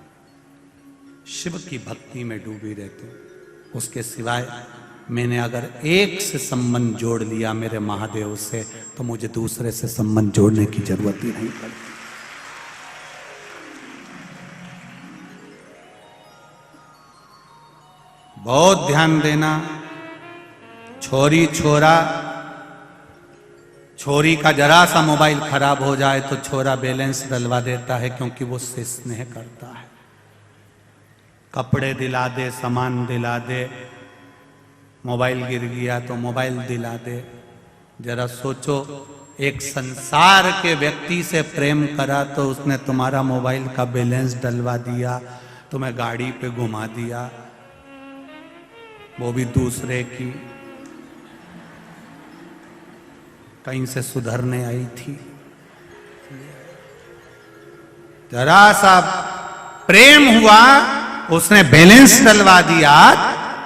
शिव की भक्ति में डूबी रहती हूं। उसके सिवाय मैंने अगर एक से संबंध जोड़ लिया मेरे महादेव से तो मुझे दूसरे से संबंध जोड़ने की जरूरत ही नहीं पड़ती। बहुत ध्यान देना, छोरी छोरा, छोरी का जरा सा मोबाइल खराब हो जाए तो छोरा बैलेंस डलवा देता है, क्योंकि वो उससे स्नेह करता है। कपड़े दिला दे, सामान दिला दे, मोबाइल गिर गया तो मोबाइल दिला दे। जरा सोचो, एक संसार के व्यक्ति से प्रेम करा तो उसने तुम्हारा मोबाइल का बैलेंस डलवा दिया, तुम्हें गाड़ी पे घुमा दिया, वो भी दूसरे की, कहीं से सुधरने आई थी। जरा सा प्रेम हुआ, उसने बैलेंस डलवा दिया,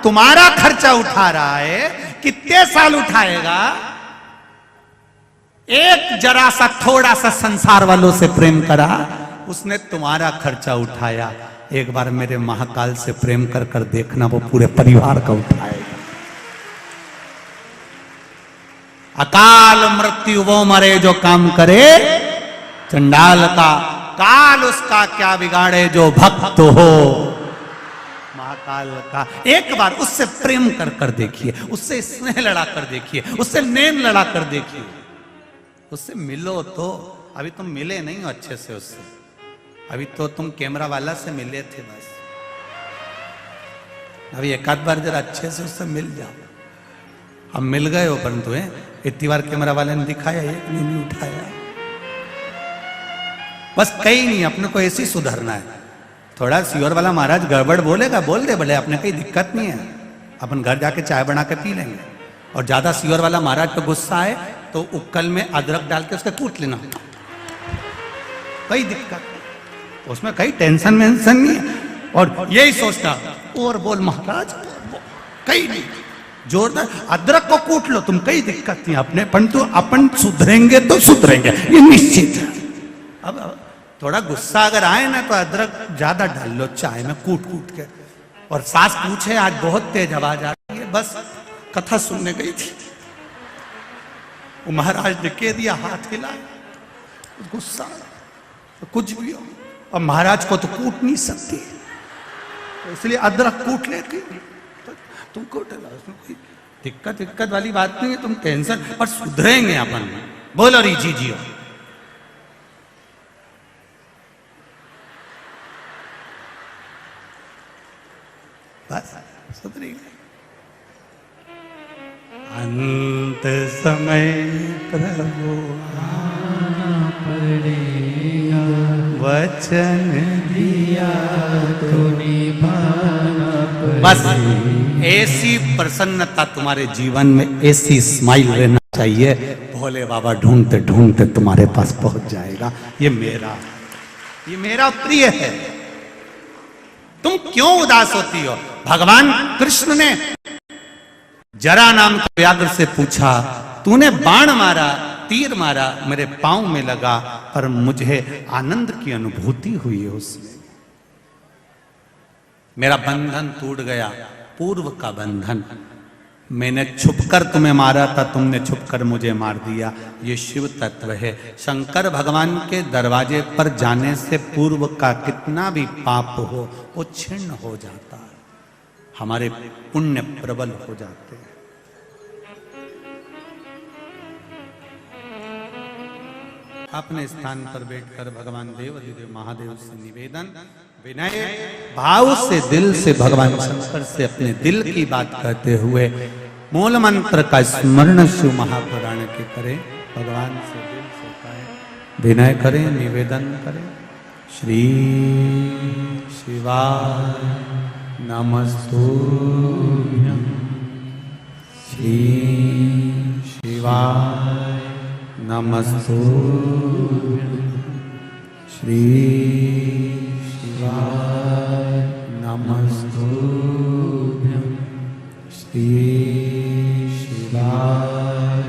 तुम्हारा खर्चा उठा रहा है, कितने साल उठाएगा? एक जरा सा थोड़ा सा संसार वालों से प्रेम करा, उसने तुम्हारा खर्चा उठाया। एक बार मेरे महाकाल से प्रेम कर कर देखना, वो पूरे परिवार का उठाएगा। अकाल मृत्यु वो मरे जो काम करे, चंडाल का काल उसका क्या बिगाड़े जो भक्त हो। महाकाल का। एक बार उससे प्रेम कर कर देखिए, उससे स्नेह लड़ा कर देखिए, उससे नेम लड़ा कर देखिए, उससे मिलो तो। अभी तुम मिले नहीं हो अच्छे से उससे, अभी तो तुम कैमरा वाला से मिले थे बस। अभी एक आध बार जरा अच्छे से उससे मिल जाओ। अब मिल गए हो, परंतु इतनी बार कैमरा वाले ने दिखाया, एक नहीं उठाया। बस कहीं नहीं, अपने को ऐसे ही सुधरना है। थोड़ा सीवर वाला महाराज गड़बड़ बोलेगा, बोल दे भले, अपने कोई दिक्कत नहीं है, अपन घर जाके चाय बना के पी लेंगे। और ज्यादा सीवर वाला महाराज पे गुस्सा आए तो उक्कल में अदरक डाल के उसका कूट लेना, कोई दिक्कत नहीं, उसमें कहीं टेंशन वेंशन नहीं है। और यही सोचता और बोल महाराज, कहीं नहीं, जोरदार अदरक को कूट लो तुम, कई दिक्कत नहीं अपने, परंतु अपन सुधरेंगे तो सुधरेंगे, ये निश्चित है। अब थोड़ा गुस्सा अगर आए ना तो अदरक ज्यादा डाल लो चाय में कूट कूट के। और सास पूछे आज बहुत तेज आवाज आ रही है, बस कथा सुनने गई थी, वो महाराज ने कह दिया, हाथ हिलाया, गुस्सा तो कुछ भी हो, और महाराज को तो कूट नहीं सकती, तो इसलिए अदरक कूट लेती, तुम कूट लो, उसमें कोई दिक्कत वाली बात नहीं है, तुम टेंशन, पर सुधरेंगे अपन। बोलो री जी जियो। बस सुधरेंगे। अंत समय प्रभु आना पड़ेगा, वचन दिया तो निभाना पड़ेगा। बस ऐसी प्रसन्नता तुम्हारे जीवन में, ऐसी स्माइल रहना चाहिए, भोले बाबा ढूंढते ढूंढते तुम्हारे पास पहुंच जाएगा। ये मेरा प्रिय है। तुम क्यों उदास होती हो? भगवान कृष्ण ने जरा नाम के व्याघ्र से पूछा, तूने बाण मारा, तीर मारा, मेरे पांव में लगा, पर मुझे आनंद की अनुभूति हुई है उसमें, मेरा बंधन टूट गया, पूर्व का बंधन। मैंने छुपकर तुम्हें मारा था, तुमने छुपकर मुझे मार दिया। ये शिव तत्व है। शंकर भगवान के दरवाजे पर जाने से पूर्व का कितना भी पाप हो वो क्षीण हो जाता है, हमारे पुण्य प्रबल हो जाते हैं। अपने स्थान पर बैठकर भगवान देवाधिदेव महादेव से निवेदन, विनय भाव से दिल से भगवान शंकर से अपने दिल की बात कहते हुए मूल मंत्र का स्मरण शिव महापुराण के करें, भगवान से दिल से कहें, विनय करें, निवेदन करें। श्री शिवाय नमस्तुभ्यं, श्री शिवाय नमस्तुभ्यं, श्री शिवाय नमस्तुभ्यं, श्री शिवाय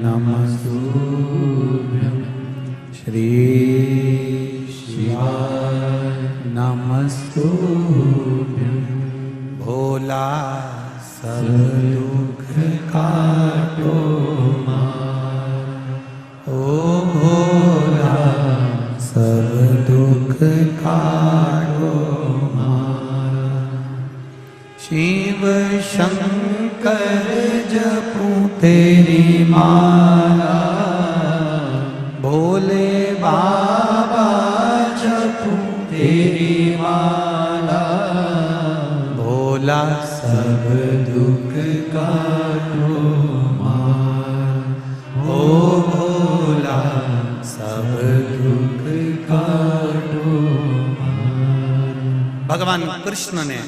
नमस्तुभ्यं, श्री शिवाय नमस्तुभ्यं। भोला सब दुख काटो ओ भोला सब दुख काटो शिव शंकर जपूं तेरी माला, भोले बाबा जपूं तेरी माला, भोला सब दुख काटो ओ भोला सब दुख काटो। भगवान कृष्ण ने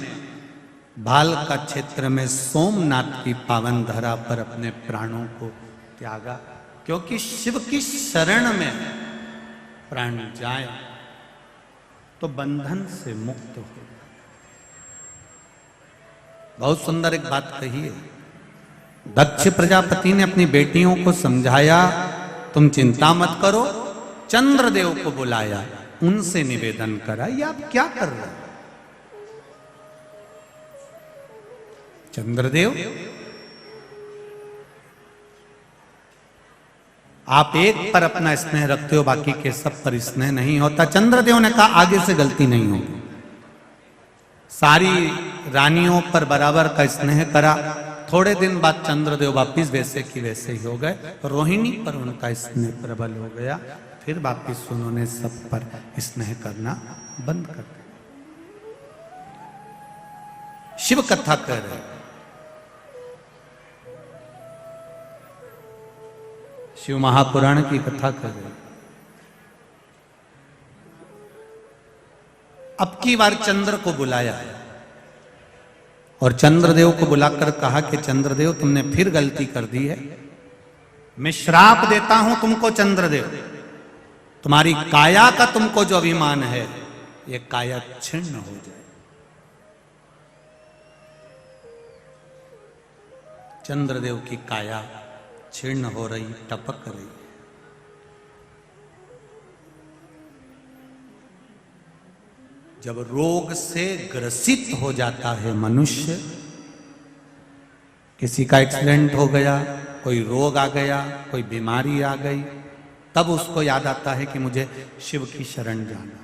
भाल का क्षेत्र में सोमनाथ की पावन धरा पर अपने प्राणों को त्यागा, क्योंकि शिव की शरण में प्राण जाए तो बंधन से मुक्त हो। बहुत सुंदर एक बात कही है। दक्ष प्रजापति ने अपनी बेटियों को समझाया, तुम चिंता मत करो, चंद्रदेव को बुलाया, उनसे निवेदन करा। ये आप क्या कर रहे हो? चंद्रदेव, आप एक पर अपना स्नेह रखते हो, बाकी के सब पर स्नेह नहीं होता। चंद्रदेव ने कहा आगे से गलती नहीं होगी, सारी रानियों पर बराबर का स्नेह करा। थोड़े दिन बाद चंद्रदेव वापिस वैसे की वैसे ही हो गए। रोहिणी पर उनका स्नेह प्रबल हो गया। फिर वापिस उन्होंने सब पर स्नेह करना बंद कर दिया। शिव कथा कर रहे, शिव महापुराण की कथा कर रहे। अब की बार चंद्र को बुलाया और चंद्रदेव को बुलाकर कहा कि चंद्रदेव तुमने फिर गलती कर दी है, मैं श्राप देता हूं तुमको चंद्रदेव, तुम्हारी काया का तुमको जो अभिमान है ये काया छिन्न हो जाए। चंद्रदेव की काया छिन्न हो रही, टपक रही। जब रोग से ग्रसित हो जाता है मनुष्य, किसी का एक्सीडेंट हो गया, कोई रोग आ गया, कोई बीमारी आ गई, तब उसको याद आता है कि मुझे शिव की शरण जाना।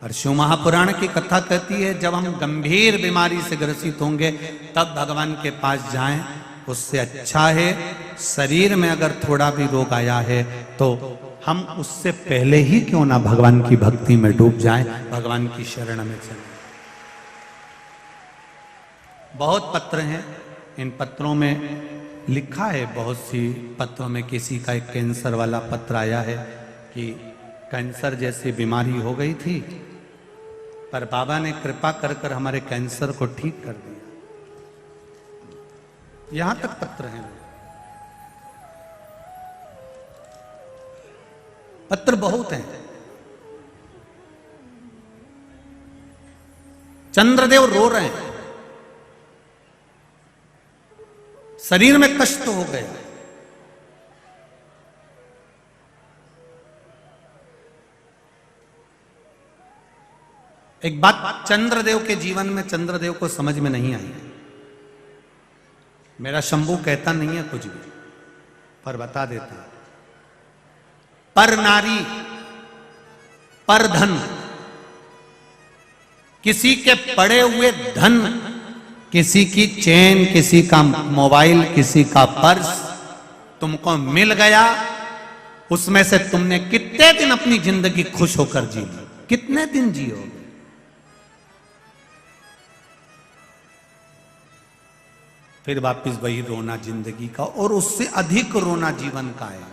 और शिव महापुराण की कथा कहती है जब हम गंभीर बीमारी से ग्रसित होंगे तब भगवान के पास जाएं। उससे अच्छा है शरीर में अगर थोड़ा भी रोग आया है तो हम उससे पहले ही क्यों ना भगवान की भक्ति में डूब जाएं, भगवान की शरण में चलें। बहुत पत्र हैं, इन पत्रों में लिखा है, बहुत सी पत्रों में किसी का एक कैंसर वाला पत्र आया है कि कैंसर जैसी बीमारी हो गई थी पर बाबा ने कृपा कर कर हमारे कैंसर को ठीक कर दिया। यहां तक पत्र हैं, पत्र बहुत हैं। चंद्रदेव रो रहे हैं, शरीर में कष्ट हो गया। एक बात चंद्रदेव के जीवन में चंद्रदेव को समझ में नहीं आई। मेरा शंभू कहता नहीं है कुछ भी, पर बता देता है। पर नारी, पर धन, किसी के पड़े हुए धन, किसी की चेन, किसी का मोबाइल, किसी का पर्स तुमको मिल गया, उसमें से तुमने कितने दिन अपनी जिंदगी खुश होकर जी ली, कितने दिन जियो। फिर वापिस वही रोना जिंदगी का, और उससे अधिक रोना जीवन का है,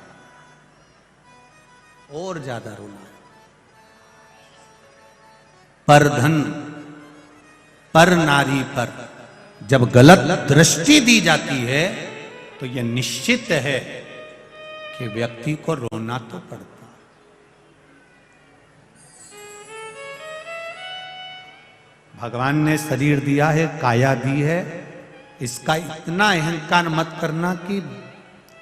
और ज्यादा रोना है। पर धन, पर नारी पर जब गलत दृष्टि दी जाती है तो यह निश्चित है कि व्यक्ति को रोना तो पड़ता है। भगवान ने शरीर दिया है, काया दी है, इसका इतना अहंकार मत करना कि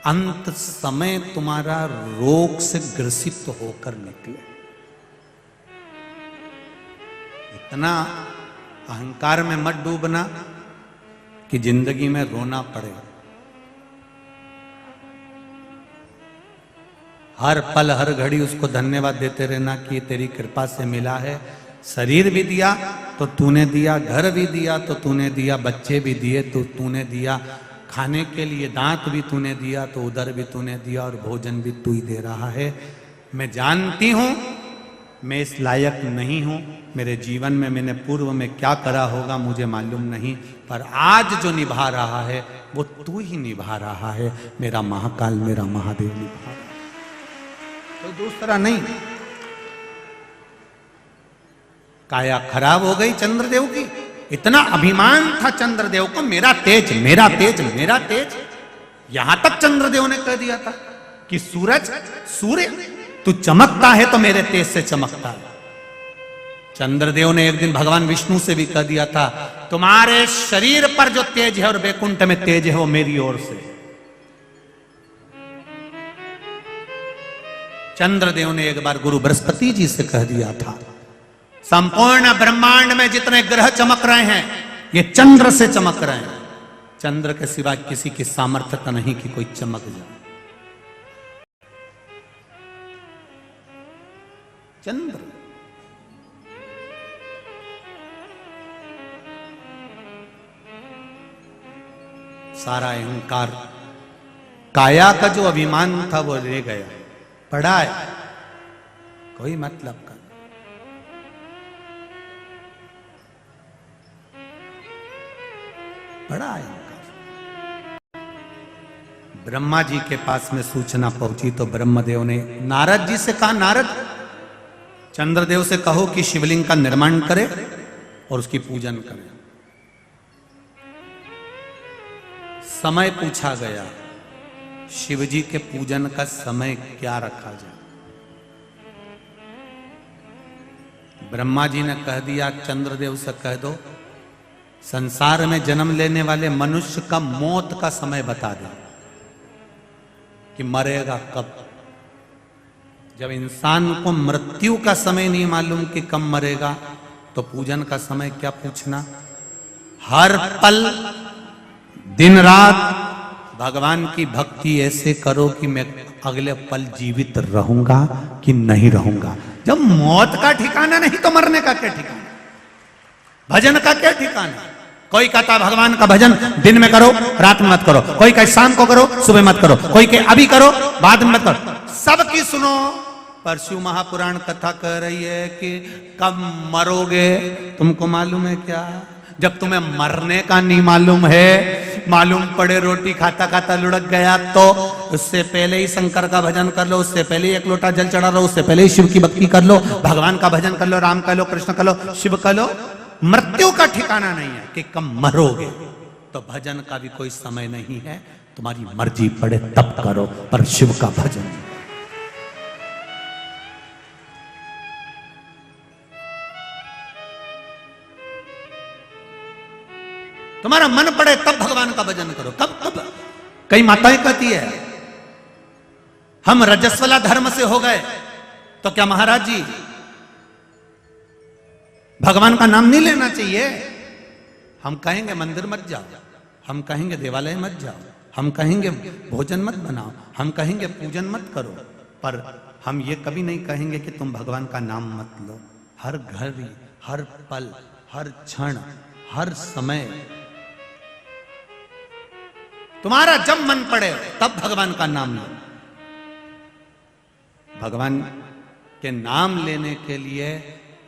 अंत समय तुम्हारा रोग से ग्रसित होकर निकले। इतना अहंकार में मत डूबना कि जिंदगी में रोना पड़े। हर पल हर घड़ी उसको धन्यवाद देते रहना कि ये तेरी कृपा से मिला है। शरीर भी दिया तो तूने दिया, घर भी दिया तो तूने दिया, बच्चे भी दिए तो तूने दिया, खाने के लिए दांत भी तूने दिया तो उधर भी तूने दिया, और भोजन भी तू ही दे रहा है। मैं जानती हूं मैं इस लायक नहीं हूं, मेरे जीवन में मैंने पूर्व में क्या करा होगा मुझे मालूम नहीं, पर आज जो निभा रहा है वो तू ही निभा रहा है, मेरा महाकाल, मेरा महादेव निभा रहा है, तो दूसरा नहीं। काया खराब हो गई चंद्रदेव की, इतना अभिमान था चंद्रदेव को, मेरा तेज, मेरा तेज, मेरा तेज। यहां तक चंद्रदेव ने कह दिया था कि सूरज, सूर्य तू चमकता है तो मेरे तेज से चमकता है। चंद्रदेव ने एक दिन भगवान विष्णु से भी कह दिया था तुम्हारे शरीर पर जो तेज है और वैकुंठ में तेज है वो मेरी ओर से। चंद्रदेव ने एक बार गुरु बृहस्पति जी से कह दिया था संपूर्ण ब्रह्मांड में जितने ग्रह चमक रहे हैं ये चंद्र से चमक रहे हैं, चंद्र के सिवा किसी की सामर्थ्यता नहीं कि कोई चमक जाए। चंद्र सारा अहंकार, काया का जो अभिमान था वो रह गया, पड़ा है, कोई मतलब का। पड़ा है। ब्रह्मा जी के पास में सूचना पहुंची तो ब्रह्मदेव ने नारद जी से कहा, नारद चंद्रदेव से कहो कि शिवलिंग का निर्माण करे और उसकी पूजन करे। समय पूछा गया, शिवजी के पूजन का समय क्या रखा जाए? ब्रह्मा जी ने कह दिया, चंद्रदेव से कह दो संसार में जन्म लेने वाले मनुष्य का मौत का समय बता दे कि मरेगा कब। जब इंसान को मृत्यु का समय नहीं मालूम कि कब मरेगा, तो पूजन का समय क्या पूछना। हर पल दिन रात भगवान की भक्ति ऐसे करो कि मैं अगले पल जीवित रहूंगा कि नहीं रहूंगा। जब मौत का ठिकाना नहीं तो मरने का क्या ठिकाना, भजन का क्या ठिकाना। कोई कहता भगवान का भजन दिन में करो रात में मत करो, कोई कहे शाम को करो सुबह मत करो, कोई कहे अभी करो बाद में मत करो। सबकी सुनो, पर शिव महापुराण कथा कह रही है कि कब मरोगे तुमको मालूम है क्या? जब तुम्हें मरने का नहीं मालूम है, मालूम पड़े रोटी खाता खाता लुढ़क गया तो उससे पहले ही शंकर का भजन कर लो, उससे पहले ही एक लोटा जल चढ़ा लो, उससे पहले ही शिव की भक्ति कर लो, भगवान का भजन कर लो, राम कर लो, कृष्ण कर लो, शिव कर लो। मृत्यु का ठिकाना नहीं है कि कब मरोगे, तो भजन का भी कोई समय नहीं है। तुम्हारी मर्जी पड़े तब करो, पर शिव का भजन। तुम्हारा मन पड़े तब भगवान का भजन करो। कब कब? कई माताएं कहती है हम रजस्वला धर्म से हो गए, तो क्या महाराज जी भगवान का नाम नहीं लेना चाहिए? हम कहेंगे मंदिर मत जाओ, हम कहेंगे देवालय मत जाओ, हम कहेंगे भोजन मत बनाओ, हम कहेंगे पूजन मत करो, पर हम ये कभी नहीं कहेंगे कि तुम भगवान का नाम मत लो। हर घड़ी, हर पल, हर क्षण, हर समय तुम्हारा जब मन पड़े तब भगवान का नाम लो। भगवान के नाम लेने के लिए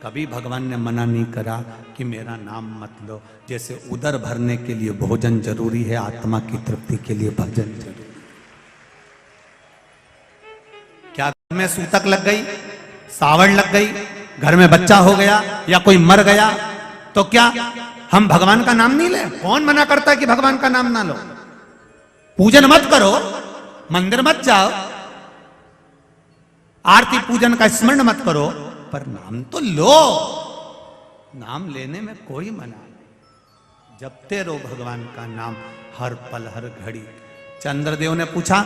कभी भगवान ने मना नहीं करा कि मेरा नाम मत लो। जैसे उदर भरने के लिए भोजन जरूरी है, आत्मा की तृप्ति के लिए भजन जरूरी। क्या घर में सूतक लग गई, सावड़ लग गई, घर में बच्चा हो गया या कोई मर गया, तो क्या हम भगवान का नाम नहीं ले? कौन मना करता है कि भगवान का नाम ना लो? पूजन मत करो, मंदिर मत जाओ, आरती पूजन का स्मरण मत करो, पर नाम तो लो। नाम लेने में कोई मना नहीं। जपते रहो भगवान का नाम हर पल हर घड़ी। चंद्रदेव ने पूछा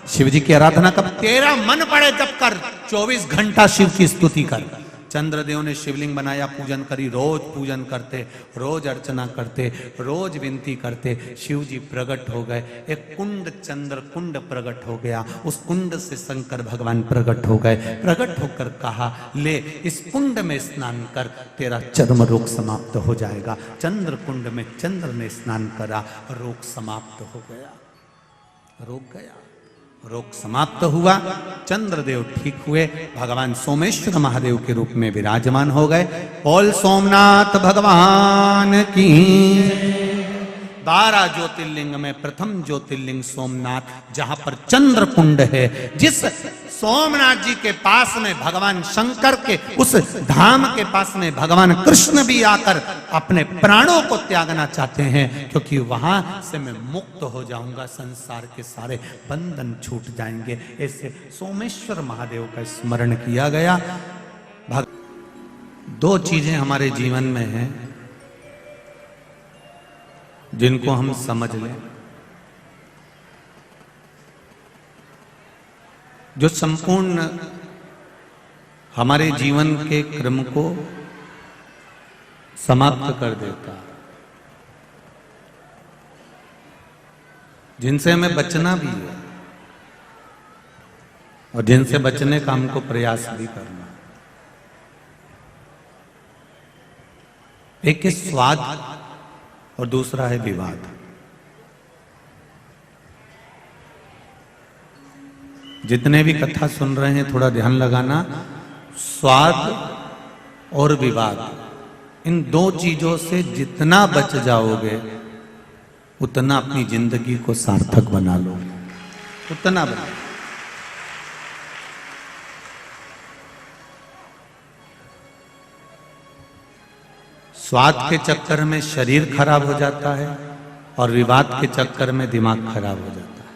शिव जी की आराधना कब? तेरा मन पड़े जब कर, 24 घंटा शिव की स्तुति कर। चंद्रदेव ने शिवलिंग बनाया, पूजन करी, रोज पूजन करते, रोज अर्चना करते, रोज विनती करते। शिव जी प्रकट हो गए, एक कुंड चंद्र कुंड प्रकट हो गया। उस कुंड से शंकर भगवान प्रकट हो गए। प्रकट होकर कहा ले इस कुंड में स्नान कर, तेरा चर्म रोग समाप्त हो जाएगा। चंद्र कुंड में चंद्र ने स्नान करा, रोग समाप्त हो गया। रोग गया, रोग समाप्त हुआ, चंद्रदेव ठीक हुए, भगवान सोमेश्वर महादेव के रूप में विराजमान हो गए। बोल सोमनाथ भगवान की। 12 ज्योतिर्लिंग में प्रथम ज्योतिर्लिंग सोमनाथ, जहां पर चंद्र कुंड है। जिस सोमनाथ जी के पास में भगवान शंकर के उस धाम के पास में भगवान कृष्ण भी आकर अपने प्राणों को त्यागना चाहते हैं, क्योंकि वहां से मैं मुक्त हो जाऊंगा, संसार के सारे बंधन छूट जाएंगे। ऐसे सोमेश्वर महादेव का स्मरण किया गया। 2 चीजें हमारे जीवन में हैं जिनको हम समझ लें, जो संपूर्ण हमारे जीवन के क्रम को समाप्त कर देता, जिनसे हमें बचना भी है और जिनसे बचने का हमको प्रयास भी करना। एक है स्वाद और दूसरा है विवाद। जितने भी कथा सुन रहे हैं थोड़ा ध्यान लगाना। स्वाद और विवाद, इन दो चीजों से जितना बच जाओगे उतना अपनी जिंदगी को सार्थक बना लो, उतना बना। स्वाद के चक्कर में शरीर खराब हो जाता है और विवाद के चक्कर में दिमाग खराब हो जाता है,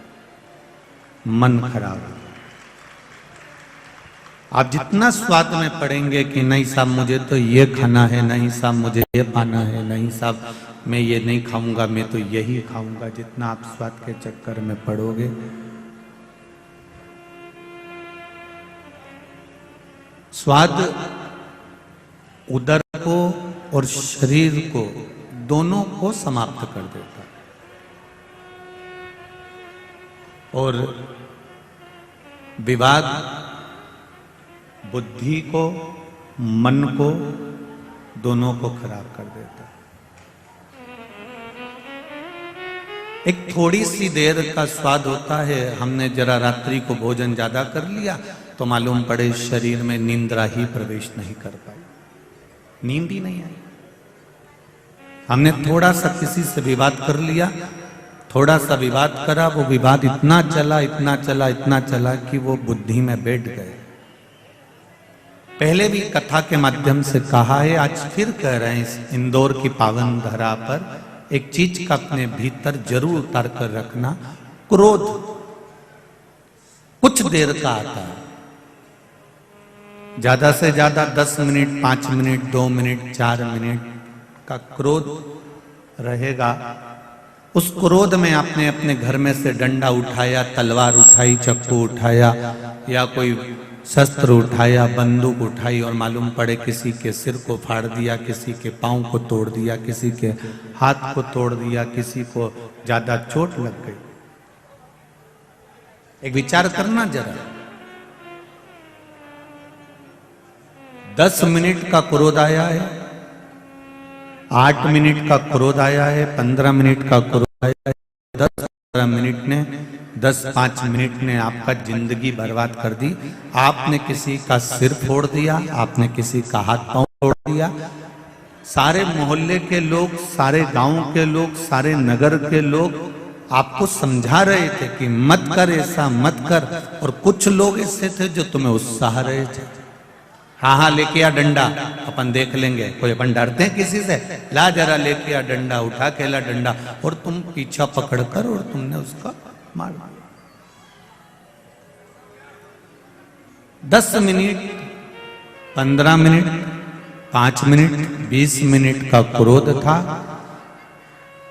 मन खराब हो जाता है। आप जितना स्वाद में पड़ेंगे कि नहीं साहब मुझे तो ये खाना है, नहीं साहब मुझे ये पाना है, नहीं साहब मैं ये नहीं खाऊंगा, मैं तो यही खाऊंगा, जितना आप स्वाद के चक्कर में पड़ोगे स्वाद उदर को और शरीर को दोनों को समाप्त कर देता है और विवाद बुद्धि को, मन को, दोनों को खराब कर देता है। एक थोड़ी सी देर का स्वाद होता है, हमने जरा रात्रि को भोजन ज्यादा कर लिया तो मालूम पड़े शरीर में निंद्रा ही प्रवेश नहीं कर पाई, नींद ही नहीं आई। हमने थोड़ा सा किसी से विवाद कर लिया, थोड़ा सा विवाद करा, वो विवाद इतना चला इतना चला इतना चला कि वो बुद्धि में बैठ गए। पहले भी कथा के माध्यम से कहा है, आज फिर कह रहे हैं, इस इंदौर की पावन धरा पर एक चीज का अपने भीतर जरूर उतार कर रखना, क्रोध कुछ देर का आता है, ज्यादा से ज्यादा 10 मिनट, 5 मिनट, 2 मिनट, 4 मिनट का क्रोध रहेगा। उस क्रोध में आपने अपने घर में से डंडा उठाया, तलवार उठाई, चाकू उठाया या कोई शस्त्र उठाया, बंदूक उठाई और मालूम पड़े किसी के सिर को फाड़ दिया, किसी के पांव को तोड़ दिया, किसी के हाथ को तोड़ दिया, किसी को ज्यादा चोट लग गई। एक विचार करना जरा, 10 मिनट का क्रोध आया है, 8 मिनट का क्रोध आया है, 15 मिनट का क्रोध आया है, 10-15 मिनट ने 10-5 मिनट ने आपका जिंदगी बर्बाद कर दी। आपने किसी का सिर फोड़ दिया, आपने किसी का हाथ पांव तोड़ दिया। सारे मोहल्ले के लोग, सारे गांव के लोग, सारे नगर के लोग आपको समझा रहे थे कि मत कर, ऐसा मत कर, और कुछ लोग ऐसे थे जो तुम्हें उत्साह रहे थे, हाँ हाँ लेके आ डंडा, अपन देख लेंगे, कोई अपन डरते हैं किसी से, ला जरा लेके आ डंडा, उठा के ला डंडा, और तुम पीछा पकड़कर और तुमने उसका मार दिया। 10 मिनट, 15 मिनट, 5 मिनट, 20 मिनट का क्रोध था।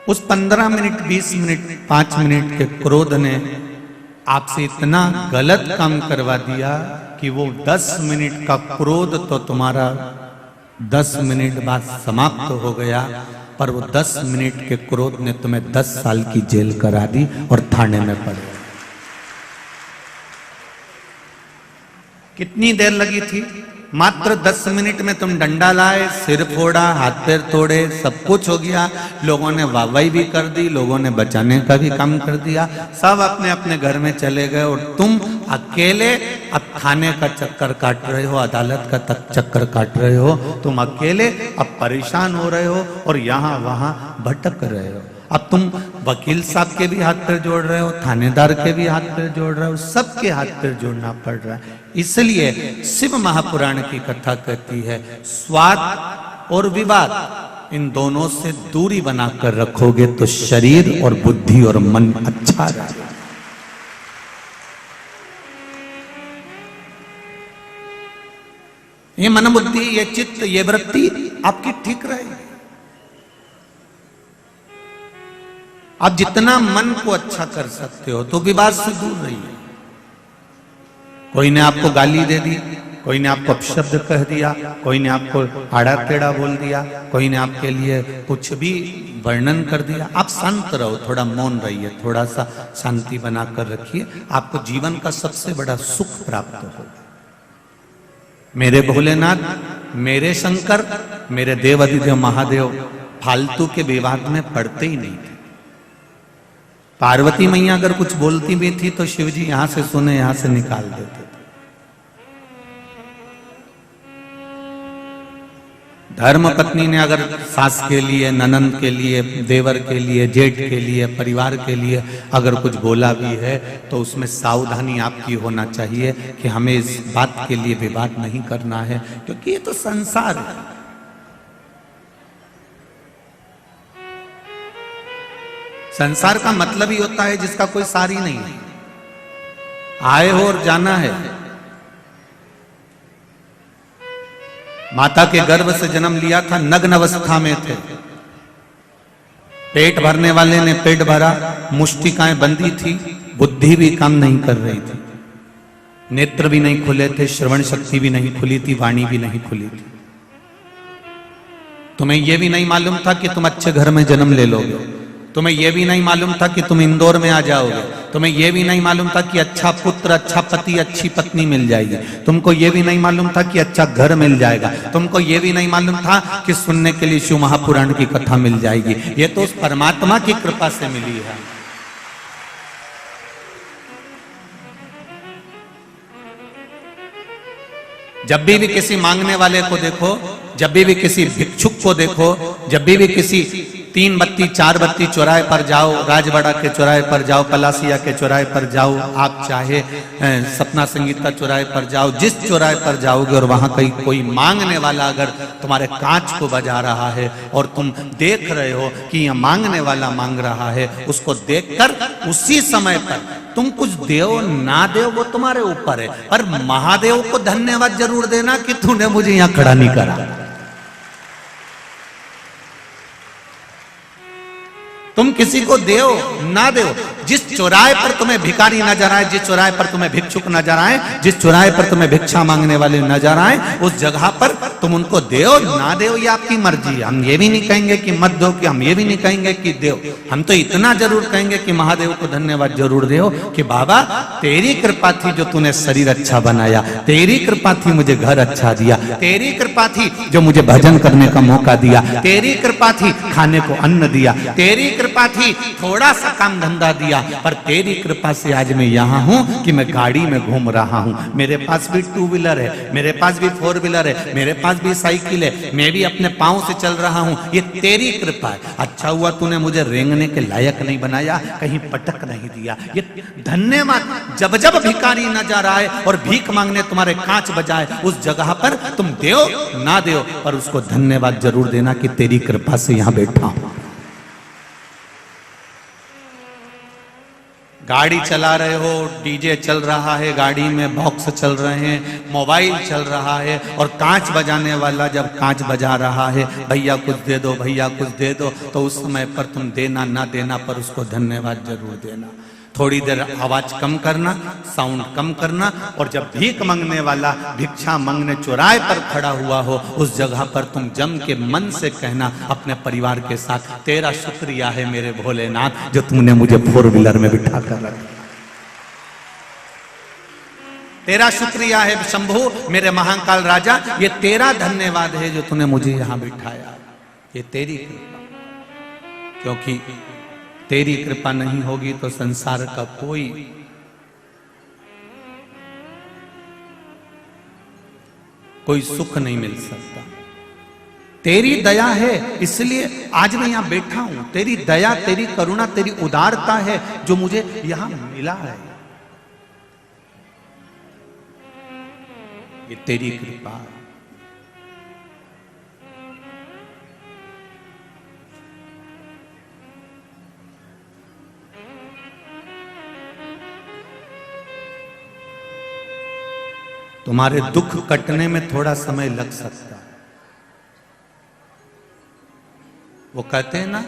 उस 15 मिनट, 20 मिनट, 5 मिनट के क्रोध ने आपसे इतना गलत काम करवा दिया कि वो 10 मिनट का क्रोध तो तुम्हारा 10 मिनट बाद समाप्त हो गया, पर वो 10 मिनट के क्रोध ने तुम्हें 10 साल की जेल करा दी और थाने में पड़े। कितनी देर लगी थी? मात्र 10 मिनट में तुम डंडा लाए, सिर फोड़ा, हाथ पैर तोड़े, सब कुछ हो गया। लोगों ने वाहवाही भी कर दी, लोगों ने बचाने का भी काम कर दिया, सब अपने अपने घर में चले गए और तुम अकेले अब थाने का चक्कर काट रहे हो, अदालत का चक्कर काट रहे हो, तुम अकेले अब परेशान हो रहे हो और यहाँ वहां भटक रहे हो। अब तुम वकील साहब के भी हाथ पैर जोड़ रहे हो, थानेदार के भी हाथ पैर जोड़ रहे हो, सबके हाथ पैर जोड़ना पड़ रहा है। इसलिए शिव महापुराण की कथा कहती है, स्वाद और विवाद इन दोनों से दूरी बनाकर रखोगे तो शरीर और बुद्धि और मन अच्छा रहेगा। ये मन बुद्धि, ये चित्त, ये वृत्ति आपकी ठीक रहेगी। आप जितना मन को अच्छा कर सकते हो तो विवाद से दूर रहिए। कोई ने आपको गाली दे दी, कोई ने आपको अपशब्द कह दिया, कोई ने आपको आड़ा टेढ़ा बोल दिया, कोई ने आपके लिए कुछ भी वर्णन कर दिया, आप शांत रहो, थोड़ा मौन रहिए, थोड़ा सा शांति बनाकर रखिए, आपको जीवन का सबसे बड़ा सुख प्राप्त होगा। मेरे भोलेनाथ, मेरे शंकर, मेरे देव अधिदेव महादेव फालतू के विवाद में पड़ते ही नहीं थे। पार्वती मैया अगर कुछ बोलती भी थी तो शिव जी यहां से सुने, यहां से निकाल देते थे। धर्म पत्नी ने अगर सास के लिए, ननंद के लिए, देवर के लिए, जेठ के लिए, परिवार के लिए अगर कुछ बोला भी है तो उसमें सावधानी आपकी होना चाहिए कि हमें इस बात के लिए विवाद नहीं करना है, क्योंकि ये तो संसार है। संसार का मतलब ही होता है जिसका कोई सार ही नहीं है, आए हो और जाना है। माता के गर्भ से जन्म लिया था, नग्न अवस्था में थे, पेट भरने वाले ने पेट भरा, मुष्टिकाएं बंदी थी, बुद्धि भी काम नहीं कर रही थी, नेत्र भी नहीं खुले थे, श्रवण शक्ति भी नहीं खुली थी, वाणी भी नहीं खुली थी। तुम्हें यह भी नहीं मालूम था कि तुम अच्छे घर में जन्म ले लोगे, तुम्हें यह भी नहीं मालूम था कि तुम इंदौर में आ जाओगे, तुम्हें यह भी नहीं मालूम था कि अच्छा पुत्र, अच्छा पति, अच्छी पत्नी मिल जाएगी, तुमको यह भी नहीं मालूम था कि अच्छा घर मिल जाएगा, तुमको यह भी नहीं मालूम था कि सुनने के लिए शिव महापुराण की कथा मिल जाएगी। ये तो उस परमात्मा की कृपा से मिली है। जब भी किसी मांगने वाले को देखो, जब भी किसी भिक्षुक को देखो, जब भी किसी 3 बत्ती 4 बत्ती चौराहे पर जाओ, राजवाड़ा के चौराहे पर जाओ, पलासिया के चौराहे पर जाओ, आप चाहे सपना संगीता चौराहे पर जाओ, जिस चौराहे पर जाओगे और वहां कहीं कोई मांगने वाला अगर तुम्हारे कांच को बजा रहा है और तुम देख रहे हो कि यह मांगने वाला मांग रहा है, उसको देखकर उसी समय पर तुम कुछ देव ना देव वो तुम्हारे ऊपर है, पर महादेव को धन्यवाद जरूर देना कि तूने मुझे यहां खड़ा नहीं करा। तुम किसी को देओ ना देओ, जिस चौराहे पर तुम्हें भिखारी नजर आए, जिस चौराहे पर तुम्हें भिक्षुक नजर आए, जिस चौराहे पर तुम्हें भिक्षा मांगने वाले नजर आए, उस जगह पर तुम उनको देओ ना देओ ये आपकी मर्जी है। हम ये भी नहीं कहेंगे कि मत दो, कि हम ये भी नहीं कहेंगे कि देओ, हम तो इतना जरूर कहेंगे कि महादेव को धन्यवाद जरूर देओ कि बाबा तेरी कृपा थी जो तूने शरीर अच्छा बनाया, तेरी कृपा थी मुझे घर अच्छा दिया, तेरी कृपा थी जो मुझे भजन करने का मौका दिया, तेरी कृपा थी खाने को अन्न दिया, तेरी कृपा थी थोड़ा सा काम धंधा दिया, पर तेरी कृपा से आज मैं यहाँ हूँ कि मैं गाड़ी में घूम रहा हूँ, मेरे पास भी 2 व्हीलर है, मेरे पास भी 4 व्हीलर है, मेरे पास भी साइकिल है, मैं भी अपने पाँव से चल रहा हूँ, ये तेरी कृपा है। अच्छा हुआ तूने मुझे रेंगने के लायक नहीं बनाया, कहीं पटक नहीं दिया, ये धन्यवाद। जब जब भिखारी नजर आए और भीख मांगने तुम्हारे कांच बजाए, उस जगह पर तुम देओ ना देओ पर उसको धन्यवाद जरूर देना कि तेरी कृपा से यहाँ बैठा हूं। गाड़ी चला रहे हो, डीजे चल रहा है, गाड़ी में बॉक्स चल रहे हैं, मोबाइल चल रहा है और कांच बजाने वाला जब कांच बजा रहा है, भैया कुछ दे दो, भैया कुछ दे दो, तो उस समय पर तुम देना ना देना पर उसको धन्यवाद जरूर देना। थोड़ी देर आवाज कम करना, साउंड कम करना, और जब भीख मांगने वाला भिक्षा मांगने चौराहे पर खड़ा हुआ हो, उस जगह पर तुम जम के मन से कहना अपने परिवार के साथ, तेरा शुक्रिया है मेरे भोलेनाथ जो तुमने मुझे 4 व्हीलर में बिठा कर रखा, तेरा शुक्रिया है शंभू मेरे महाकाल राजा, ये तेरा धन्यवाद है जो तूने मुझे यहां बिठाया, ये तेरी कृपा, क्योंकि तेरी कृपा नहीं होगी तो संसार का कोई सुख नहीं मिल सकता। तेरी दया है इसलिए आज मैं यहां बैठा हूं, तेरी दया, तेरी करुणा, तेरी उदारता है जो मुझे यहां मिला है, ये तेरी कृपा। तुम्हारे दुख कटने में थोड़ा समय लग सकता है। वो कहते हैं ना,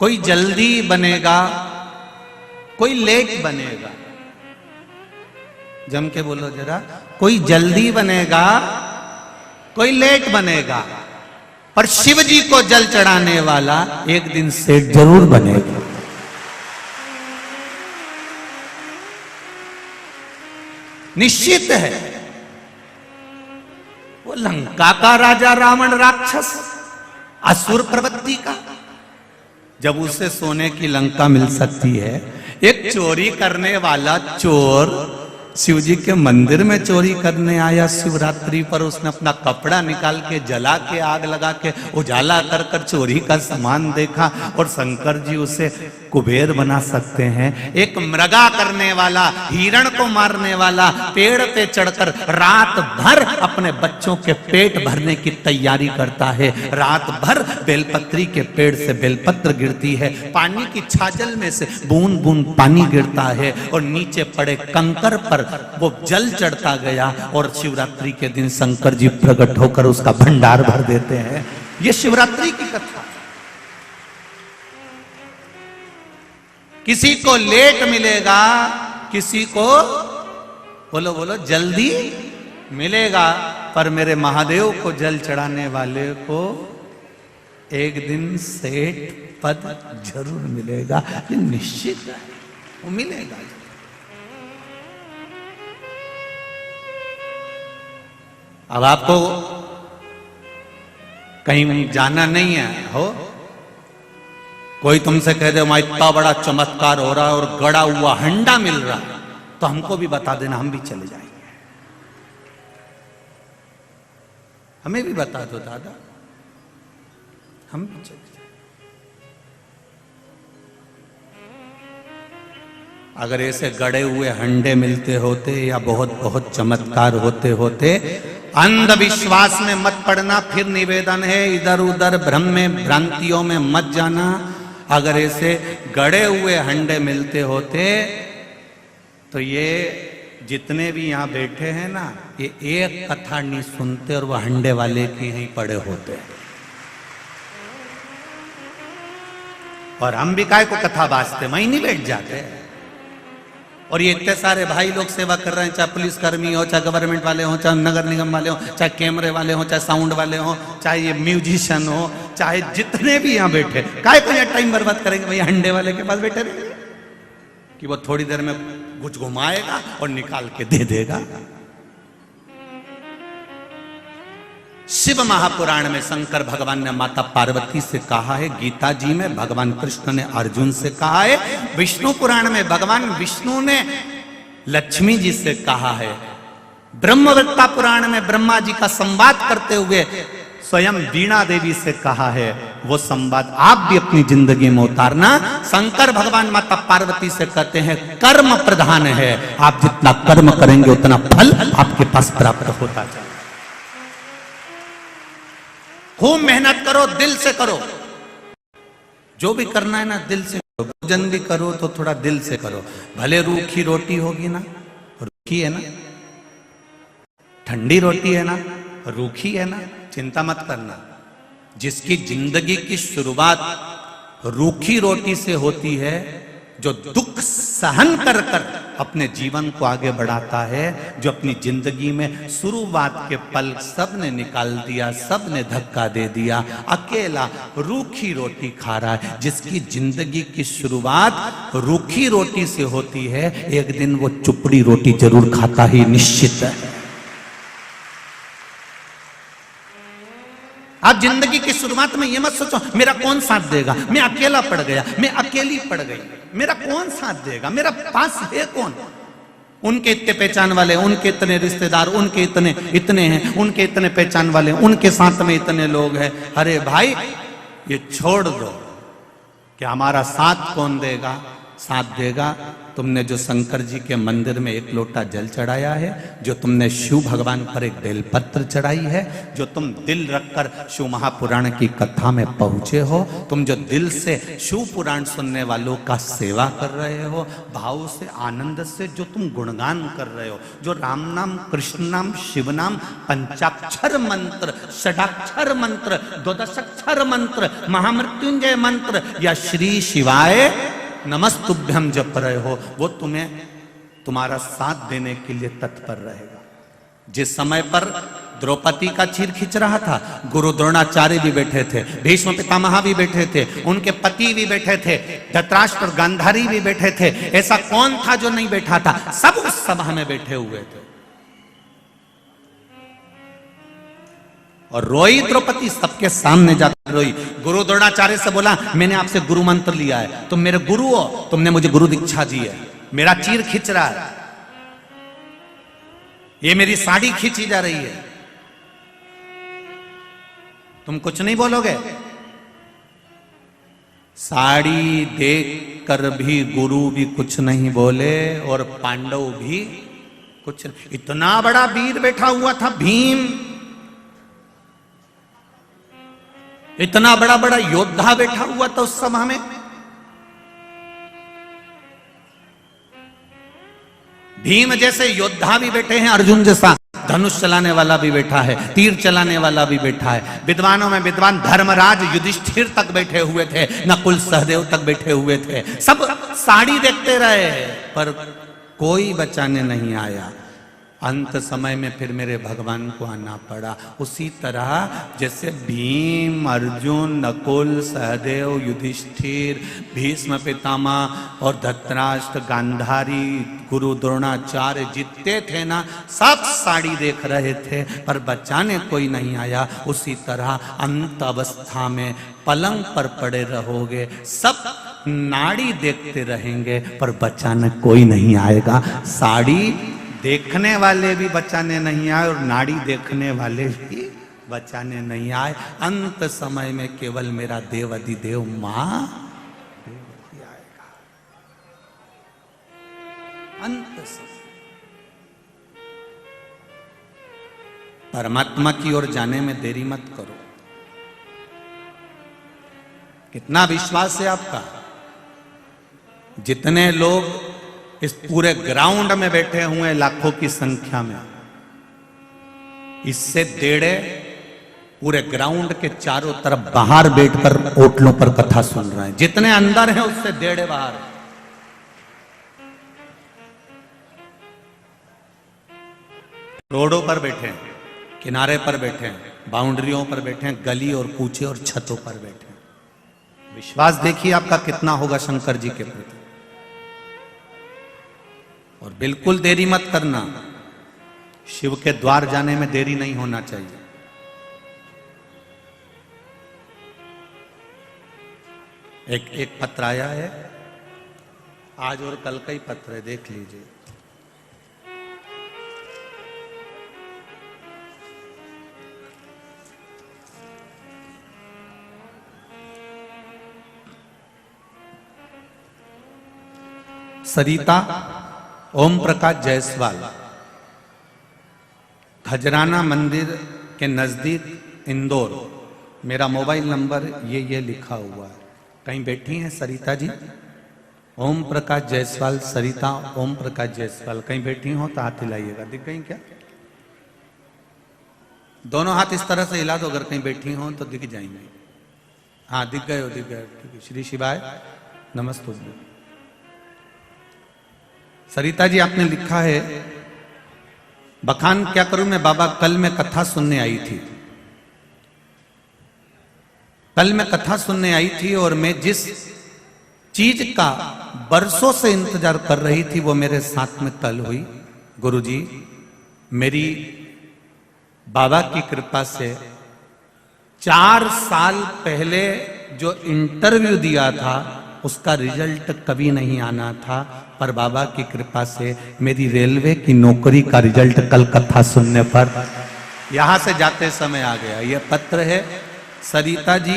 कोई जल्दी बनेगा, कोई लेट बनेगा। जम के बोलो जरा, कोई जल्दी बनेगा, कोई लेट बनेगा, पर शिव जी को जल चढ़ाने वाला एक दिन सेठ जरूर बनेगा। निश्चित है। वो लंका का राजा रावण राक्षस, असुर प्रवृत्ति का, जब उसे सोने की लंका मिल सकती है। एक चोरी करने वाला चोर शिव जी के मंदिर में चोरी करने आया शिवरात्रि पर, उसने अपना कपड़ा निकाल के जला के आग लगा के उजाला कर कर चोरी का सामान देखा और शंकर जी उसे कुबेर बना सकते हैं। एक मृगा करने वाला, हिरण को मारने वाला पेड़ पे चढ़कर रात भर अपने बच्चों के पेट भरने की तैयारी करता है। रात भर बेलपत्री के पेड़ से बेलपत्र गिरती है, पानी की छाजल में से बूंद बूंद पानी गिरता है और नीचे पड़े कंकर पर वो जल चढ़ता गया और शिवरात्रि के दिन शंकर जी प्रकट होकर उसका भंडार भर देते हैं। ये शिवरात्रि की कथा। किसी को लेट मिलेगा, किसी को बोलो बोलो जल्दी मिलेगा, पर मेरे महादेव को जल चढ़ाने वाले को एक दिन सेठ पद जरूर मिलेगा। ये निश्चित है, वो मिलेगा। अब आपको कहीं जाना नहीं है, हो कोई तुमसे कह दे वहां इतना बड़ा चमत्कार हो रहा है और गड़ा हुआ हंडा मिल रहा है, तो हमको भी बता देना, हम भी चले जाएंगे। हमें भी बता दो दादा, हम भी चले जाएंगे। अगर ऐसे गड़े हुए हंडे मिलते होते या बहुत बहुत चमत्कार होते होते, अंधविश्वास में मत पड़ना। फिर निवेदन है, इधर उधर भ्रम में भ्रांतियों में मत जाना। अगर ऐसे गड़े हुए हंडे मिलते होते तो ये जितने भी यहां बैठे हैं ना, ये एक कथा नहीं सुनते और वह हंडे वाले के यहीं पड़े होते। और हम भी काय को कथा बाजते, वहीं नहीं बैठ जाते। और ये इतने सारे भाई लोग सेवा कर रहे हैं, चाहे पुलिस कर्मी हो, चाहे गवर्नमेंट वाले हो, चाहे नगर निगम वाले हो, चाहे कैमरे वाले हो, चाहे साउंड वाले हो, चाहे ये म्यूजिशियन हो, चाहे जितने भी यहाँ बैठे, काय को ये टाइम बर्बाद करेंगे भैया हंडे वाले के पास बैठे रहेंगे कि वो थोड़ी देर में कुछ घुमाएगा और निकाल के दे देगा। शिव महापुराण में शंकर भगवान ने माता पार्वती से कहा है, गीता जी में भगवान कृष्ण ने अर्जुन से कहा है, विष्णु पुराण में भगवान विष्णु ने लक्ष्मी जी से कहा है, ब्रह्मवृत्ता पुराण में ब्रह्मा जी का संवाद करते हुए स्वयं वीणा देवी से कहा है। वो संवाद आप भी अपनी जिंदगी में उतारना। शंकर भगवान माता पार्वती से कहते हैं, कर्म प्रधान है, आप जितना कर्म करेंगे उतना फल आपके पास प्राप्त होता जाए। खूब मेहनत करो, दिल से करो, जो भी करना है ना दिल से करो। भोजन भी करो तो थोड़ा दिल से करो। भले रूखी रोटी होगी ना, रूखी है ना, ठंडी रोटी है ना, रूखी है ना, चिंता मत करना। जिसकी जिंदगी की शुरुआत रूखी रोटी से होती है, जो दुख सहन कर कर अपने जीवन को आगे बढ़ाता है, जो अपनी जिंदगी में शुरुआत के पल सब ने निकाल दिया, सब ने धक्का दे दिया, अकेला रूखी रोटी खा रहा है। जिसकी जिंदगी की शुरुआत रूखी रोटी से होती है, एक दिन वो चुपड़ी रोटी जरूर खाता ही निश्चित है। आप जिंदगी की शुरुआत में ये मत सोचो मेरा कौन साथ देगा, मैं अकेला पड़ गया, मैं अकेली पड़ गई, मेरा कौन साथ देगा, मेरा पास है कौन। उनके इतने पहचान वाले, उनके इतने रिश्तेदार, उनके इतने हैं, उनके इतने पहचान वाले, उनके साथ में इतने लोग हैं। अरे भाई ये छोड़ दो कि हमारा साथ कौन देगा। साथ देगा तुमने जो शंकर जी के मंदिर में एक लोटा जल चढ़ाया है, जो तुमने शिव भगवान पर एक बेलपत्र चढ़ाई है, जो तुम दिल रखकर शिव महापुराण की कथा में पहुंचे हो, तुम जो दिल से शिव पुराण सुनने वालों का सेवा कर रहे हो, भाव से आनंद से जो तुम गुणगान कर रहे हो, जो राम नाम, कृष्ण नाम, शिव नाम, पंचाक्षर मंत्र, षडाक्षर मंत्र, द्वादशाक्षर मंत्र, महामृत्युंजय मंत्र या श्री शिवाय नमस्तुभ्यम जप रहे हो, वो तुम्हें तुम्हारा साथ देने के लिए तत्पर रहेगा। जिस समय पर द्रौपदी का चीर खींच रहा था, गुरु द्रोणाचार्य भी बैठे थे, भीष्म पितामह भी बैठे थे, उनके पति भी बैठे थे, धृतराष्ट्र और गांधारी भी बैठे थे। ऐसा कौन था जो नहीं बैठा था? सब उस सभा में बैठे हुए थे। और रोई द्रौपदी, सबके सामने जाकर रोई। गुरु द्रोणाचार्य से बोला, मैंने आपसे गुरु मंत्र लिया है, तुम मेरे गुरु हो, तुमने मुझे गुरु दीक्षा दी है, मेरा चीर खींच रहा है, ये मेरी साड़ी खींची जा रही है, तुम कुछ नहीं बोलोगे? साड़ी देख कर भी गुरु भी कुछ नहीं बोले और पांडव भी कुछ नहीं। इतना बड़ा वीर बैठा हुआ था भीम, इतना बड़ा बड़ा योद्धा बैठा हुआ था उस सभा में। भीम जैसे योद्धा भी बैठे हैं, अर्जुन जैसा धनुष चलाने वाला भी बैठा है, तीर चलाने वाला भी बैठा है। विद्वानों में विद्वान धर्मराज युधिष्ठिर तक बैठे हुए थे, नकुल सहदेव तक बैठे हुए थे। सब साड़ी देखते रहे पर कोई बचाने नहीं आया। अंत समय में फिर मेरे भगवान को आना पड़ा। उसी तरह जैसे भीम, अर्जुन, नकुल, सहदेव, युधिष्ठिर, भीष्म पितामह और धृतराष्ट्र, गांधारी, गुरु द्रोणाचार्य जितने थे ना, सब साड़ी देख रहे थे पर बचाने कोई नहीं आया। उसी तरह अंत अवस्था में पलंग पर पड़े रहोगे, सब नाड़ी देखते रहेंगे पर बचाने कोई नहीं आएगा। साड़ी देखने वाले भी बचाने नहीं आए और नाड़ी देखने वाले भी बचाने नहीं आए। अंत समय में केवल मेरा देव अधिदेव मां ही आएगा। अंत समय परमात्मा की ओर जाने में देरी मत करो। कितना विश्वास है आपका? जितने लोग इस पूरे ग्राउंड में बैठे हुए लाखों की संख्या में, इससे डेढ़े पूरे ग्राउंड के चारों तरफ बाहर बैठकर ओटलों पर कथा सुन रहे हैं। जितने अंदर हैं उससे डेढ़े बाहर। रोडों पर बैठे हैं, किनारे पर बैठे हैं, बाउंड्रियों पर बैठे हैं, गली और कूचे और छतों पर बैठे हैं। विश्वास देखिए आपका कितना होगा शंकर जी के प्रति। और बिल्कुल देरी मत करना, शिव के द्वार जाने में देरी नहीं होना चाहिए। एक पत्र आया है, आज और कल का ही पत्र है, देख लीजिए। सरिता ओम प्रकाश जायसवाल, खजराना मंदिर के नजदीक इंदौर। मेरा मोबाइल नंबर ये लिखा हुआ है। कहीं बैठी हैं सरिता जी? ओम प्रकाश जायसवाल, सरिता ओम प्रकाश जायसवाल कहीं बैठी हो तो हाथ हिलाइएगा। दिख गई क्या? दोनों हाथ इस तरह से हिला दो, अगर कहीं बैठी हो तो दिख जाएंगे। हाँ दिख गए हो, दिख गए। श्री शिवाय नमस्ते। सरिता जी आपने लिखा है, बखान क्या करूं मैं बाबा, कल मैं कथा सुनने आई थी। कल मैं कथा सुनने आई थी और मैं जिस चीज का बरसों से इंतजार कर रही थी वो मेरे साथ में कल हुई। गुरुजी, मेरी बाबा की कृपा से 4 साल पहले जो इंटरव्यू दिया था उसका रिजल्ट कभी नहीं आना था, पर बाबा की कृपा से मेरी रेलवे की नौकरी का रिजल्ट कल कथा सुनने पर यहां से जाते समय आ गया। यह पत्र है सरिता जी,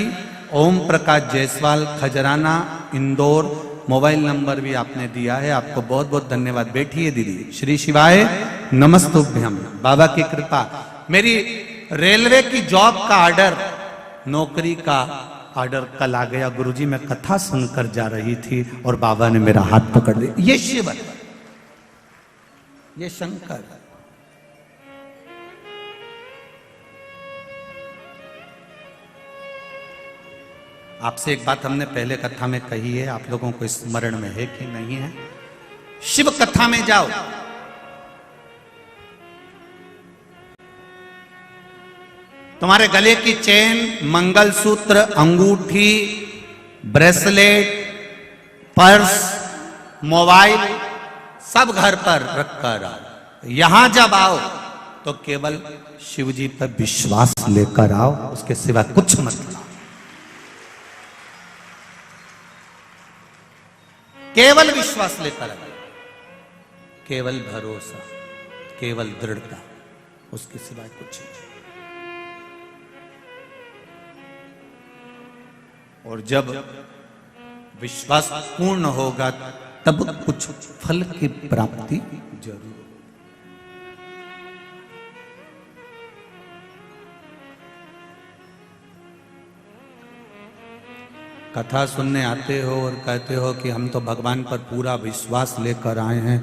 ओम प्रकाश जायसवाल, खजराना, इंदौर। मोबाइल नंबर भी आपने दिया है, आपको बहुत बहुत धन्यवाद। बैठिए दीदी। श्री शिवाय नमस्तुभ्यम। बाबा की कृपा, मेरी रेलवे की जॉब का ऑर्डर, नौकरी का ऑर्डर कल आ गया। गुरुजी मैं कथा सुनकर जा रही थी और बाबा ने मेरा हाथ पकड़ दिया। ये शिव है, ये शंकर। आपसे एक बात हमने पहले कथा में कही है, आप लोगों को स्मरण में है कि नहीं है? शिव कथा में जाओ, तुम्हारे गले की चेन, मंगलसूत्र, अंगूठी, ब्रेसलेट, पर्स, मोबाइल सब घर पर रखकर आओ। यहां जब आओ तो केवल शिव जी पर विश्वास लेकर आओ, उसके सिवा कुछ मत लाओ। केवल विश्वास लेकर आओ, केवल भरोसा, केवल दृढ़ता, उसके सिवाय कुछ नहीं। और जब विश्वास पूर्ण होगा तब कुछ फल की प्राप्ति जरूर। कथा सुनने आते हो और कहते हो कि हम तो भगवान पर पूरा विश्वास लेकर आए हैं,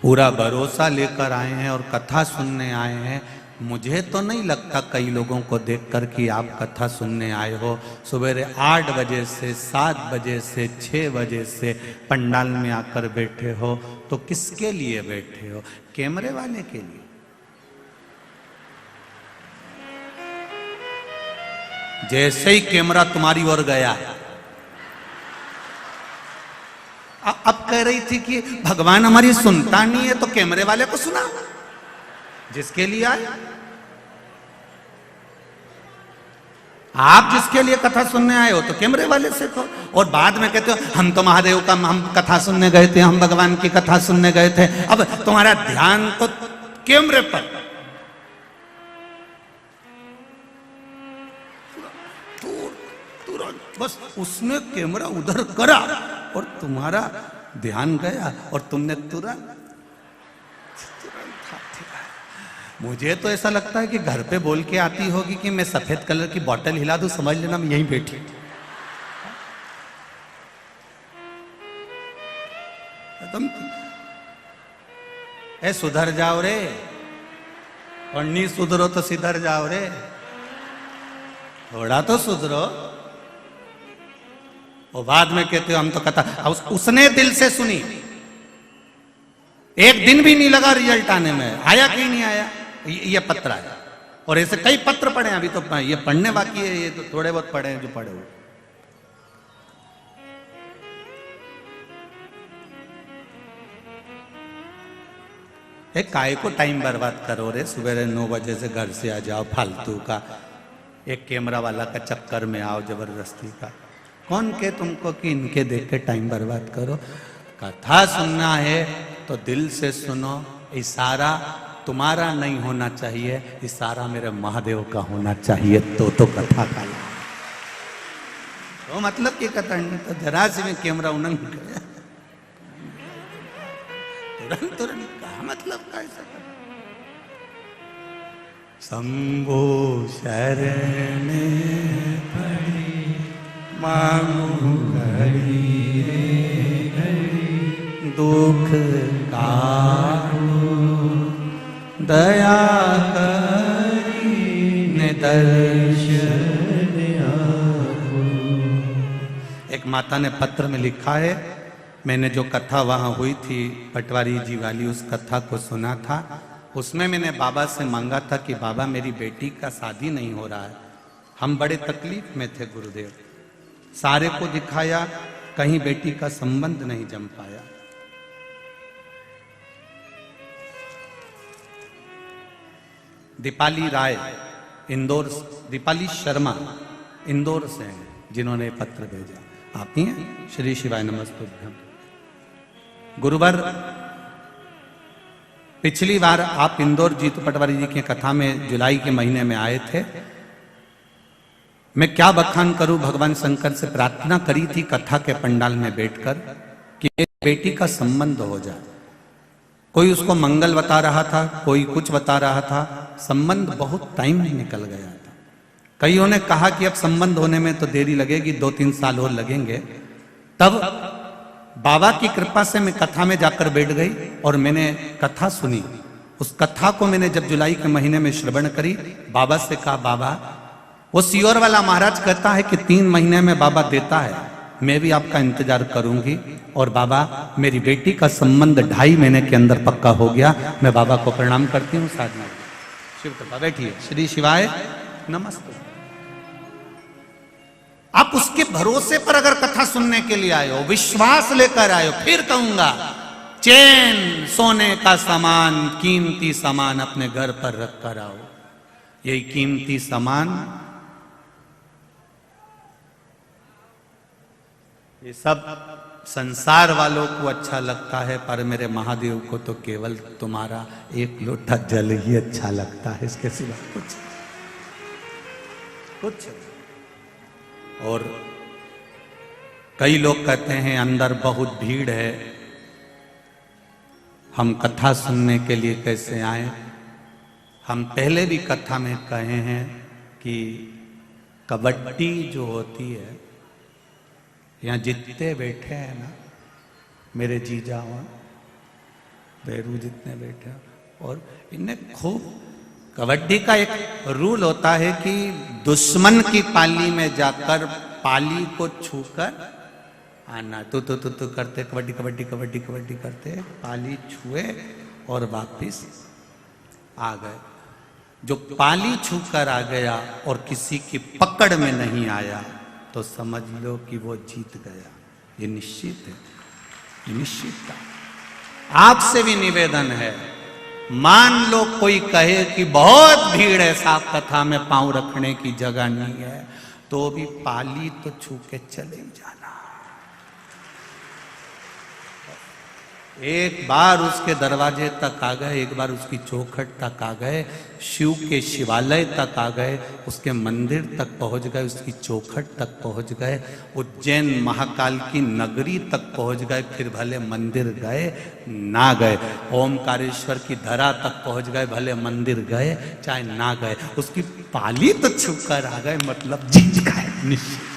पूरा भरोसा लेकर आए हैं और कथा सुनने आए हैं। मुझे तो नहीं लगता कई लोगों को देखकर कि आप कथा सुनने आए हो। सवेरे 8 बजे से 7 बजे से 6 बजे से पंडाल में आकर बैठे हो, तो किसके लिए बैठे हो? कैमरे वाले के लिए? जैसे ही कैमरा तुम्हारी ओर गया, अब कह रही थी कि भगवान हमारी सुनता नहीं है तो कैमरे वाले को सुना। जिसके लिए आए आप, जिसके लिए कथा सुनने आए हो तो कैमरे वाले से कहो। और बाद में कहते हो हम तो महादेव का, हम कथा सुनने गए थे, हम भगवान की कथा सुनने गए थे। अब तुम्हारा ध्यान तो कैमरे पर। तुरंत बस उसने कैमरा उधर करा और तुम्हारा ध्यान गया और तुमने तुरंत मुझे तो ऐसा लगता है कि घर पे बोल के आती होगी कि मैं सफेद कलर की बोतल हिला दूं, समझ लेना मैं यहीं बैठी। तुम ए सुधर जाओ रे, और नहीं सुधरो तो सिधर जाओ रे, थोड़ा तो सुधरो। और बाद में कहते हो हम तो कथा, उसने दिल से सुनी, एक दिन भी नहीं लगा रिजल्ट आने में। आया कि नहीं आया? ये पत्र आया, और ऐसे कई पत्र पढ़े अभी तो, ये पढ़ने बाकी है, ये तो थोड़े बहुत पढ़े हैं जो पढ़े हुए। एक काय को टाइम बर्बाद करो रे, सवेरे 9 बजे से घर से आ जाओ फालतू का, एक कैमरा वाला का चक्कर में आओ जबरदस्ती का। कौन के तुमको कि इनके देख के टाइम बर्बाद करो? कथा सुनना है तो दिल से सुनो। इशारा तुम्हारा नहीं होना चाहिए, इशारा मेरे महादेव का होना चाहिए, तो कथा का तो मतलब की कथा नहीं तो जरा से में कैमरा उन्नंग गया तुरंत कहा मतलब कैसा। शंभो शरण पड़ी मांगू घड़ी दुख काटो दया करी दर्शन आपो। एक माता ने पत्र में लिखा है, मैंने जो कथा वहां हुई थी पटवारी जी वाली, उस कथा को सुना था। उसमें मैंने बाबा से मांगा था कि बाबा मेरी बेटी का शादी नहीं हो रहा है, हम बड़े तकलीफ में थे गुरुदेव। सारे को दिखाया, कहीं बेटी का संबंध नहीं जम पाया। दीपाली राय इंदौर, दीपाली शर्मा इंदौर से हैं जिन्होंने पत्र भेजा। आप ही हैं? श्री शिवाय नमस्तुभ्यम। गुरुवार पिछली बार आप इंदौर जीतू पटवारी जी की कथा में जुलाई के महीने में आए थे। मैं क्या बखान करूं, भगवान शंकर से प्रार्थना करी थी कथा के पंडाल में बैठकर कि बेटी का संबंध हो जाए। कोई उसको मंगल बता रहा था, कोई कुछ बता रहा था, संबंध बहुत टाइम निकल गया था। कईयों ने कहा कि अब संबंध होने में तो देरी लगेगी, 2-3 साल और लगेंगे। तब बाबा की कृपा से मैं कथा में जाकर बैठ गई और मैंने कथा सुनी। उस कथा को मैंने जब जुलाई के महीने में श्रवण करी, बाबा से कहा बाबा, वो सियोर वाला महाराज कहता है कि 3 महीने में बाबा देता है, मैं भी आपका इंतजार करूंगी। और बाबा मेरी बेटी का संबंध 2.5 महीने के अंदर पक्का हो गया। मैं बाबा को प्रणाम करती हूँ। साधना शिव कृपा, बैठिए। श्री शिवाय नमस्ते। आप उसके भरोसे पर अगर कथा सुनने के लिए आए हो, विश्वास लेकर आए हो, फिर कहूंगा चैन सोने का सामान, कीमती सामान अपने घर पर रख कर आओ। यही कीमती सामान, ये सब संसार वालों को अच्छा लगता है, पर मेरे महादेव को तो केवल तुम्हारा एक लोटा जल ही अच्छा लगता है, इसके सिवा कुछ। और कई लोग कहते हैं अंदर बहुत भीड़ है, हम कथा सुनने के लिए कैसे आए। हम पहले भी कथा में कहे हैं कि कबड्डी जो होती है, यहाँ जितने बैठे हैं ना, मेरे जीजा और भैरू जितने बैठे हैं, और इन्हें खूब, कबड्डी का एक रूल होता है कि दुश्मन की पाली में जाकर पाली को छूकर आना। तो करते कबड्डी कबड्डी कबड्डी कबड्डी करते, पाली छुए और वापिस आ गए। जो पाली छूकर आ गया और किसी की पकड़ में नहीं आया तो समझ लो कि वो जीत गया। ये निश्चित है, ये निश्चित था। आपसे भी निवेदन है, मान लो कोई कहे कि बहुत भीड़ है, साफ कथा में पांव रखने की जगह नहीं है, तो भी पाली तो छू के चले जाना। एक बार उसके दरवाजे तक आ गए, एक बार उसकी चौखट तक आ गए, शिव के शिवालय तक आ गए, उसके मंदिर तक पहुंच गए, उसकी चौखट तक पहुंच गए, उज्जैन महाकाल की नगरी तक पहुंच गए, फिर भले मंदिर गए ना गए, ओमकारेश्वर की धरा तक पहुंच गए, भले मंदिर गए चाहे ना गए, उसकी पाली तो छूकर आ गए, मतलब जीत गए निश्चित।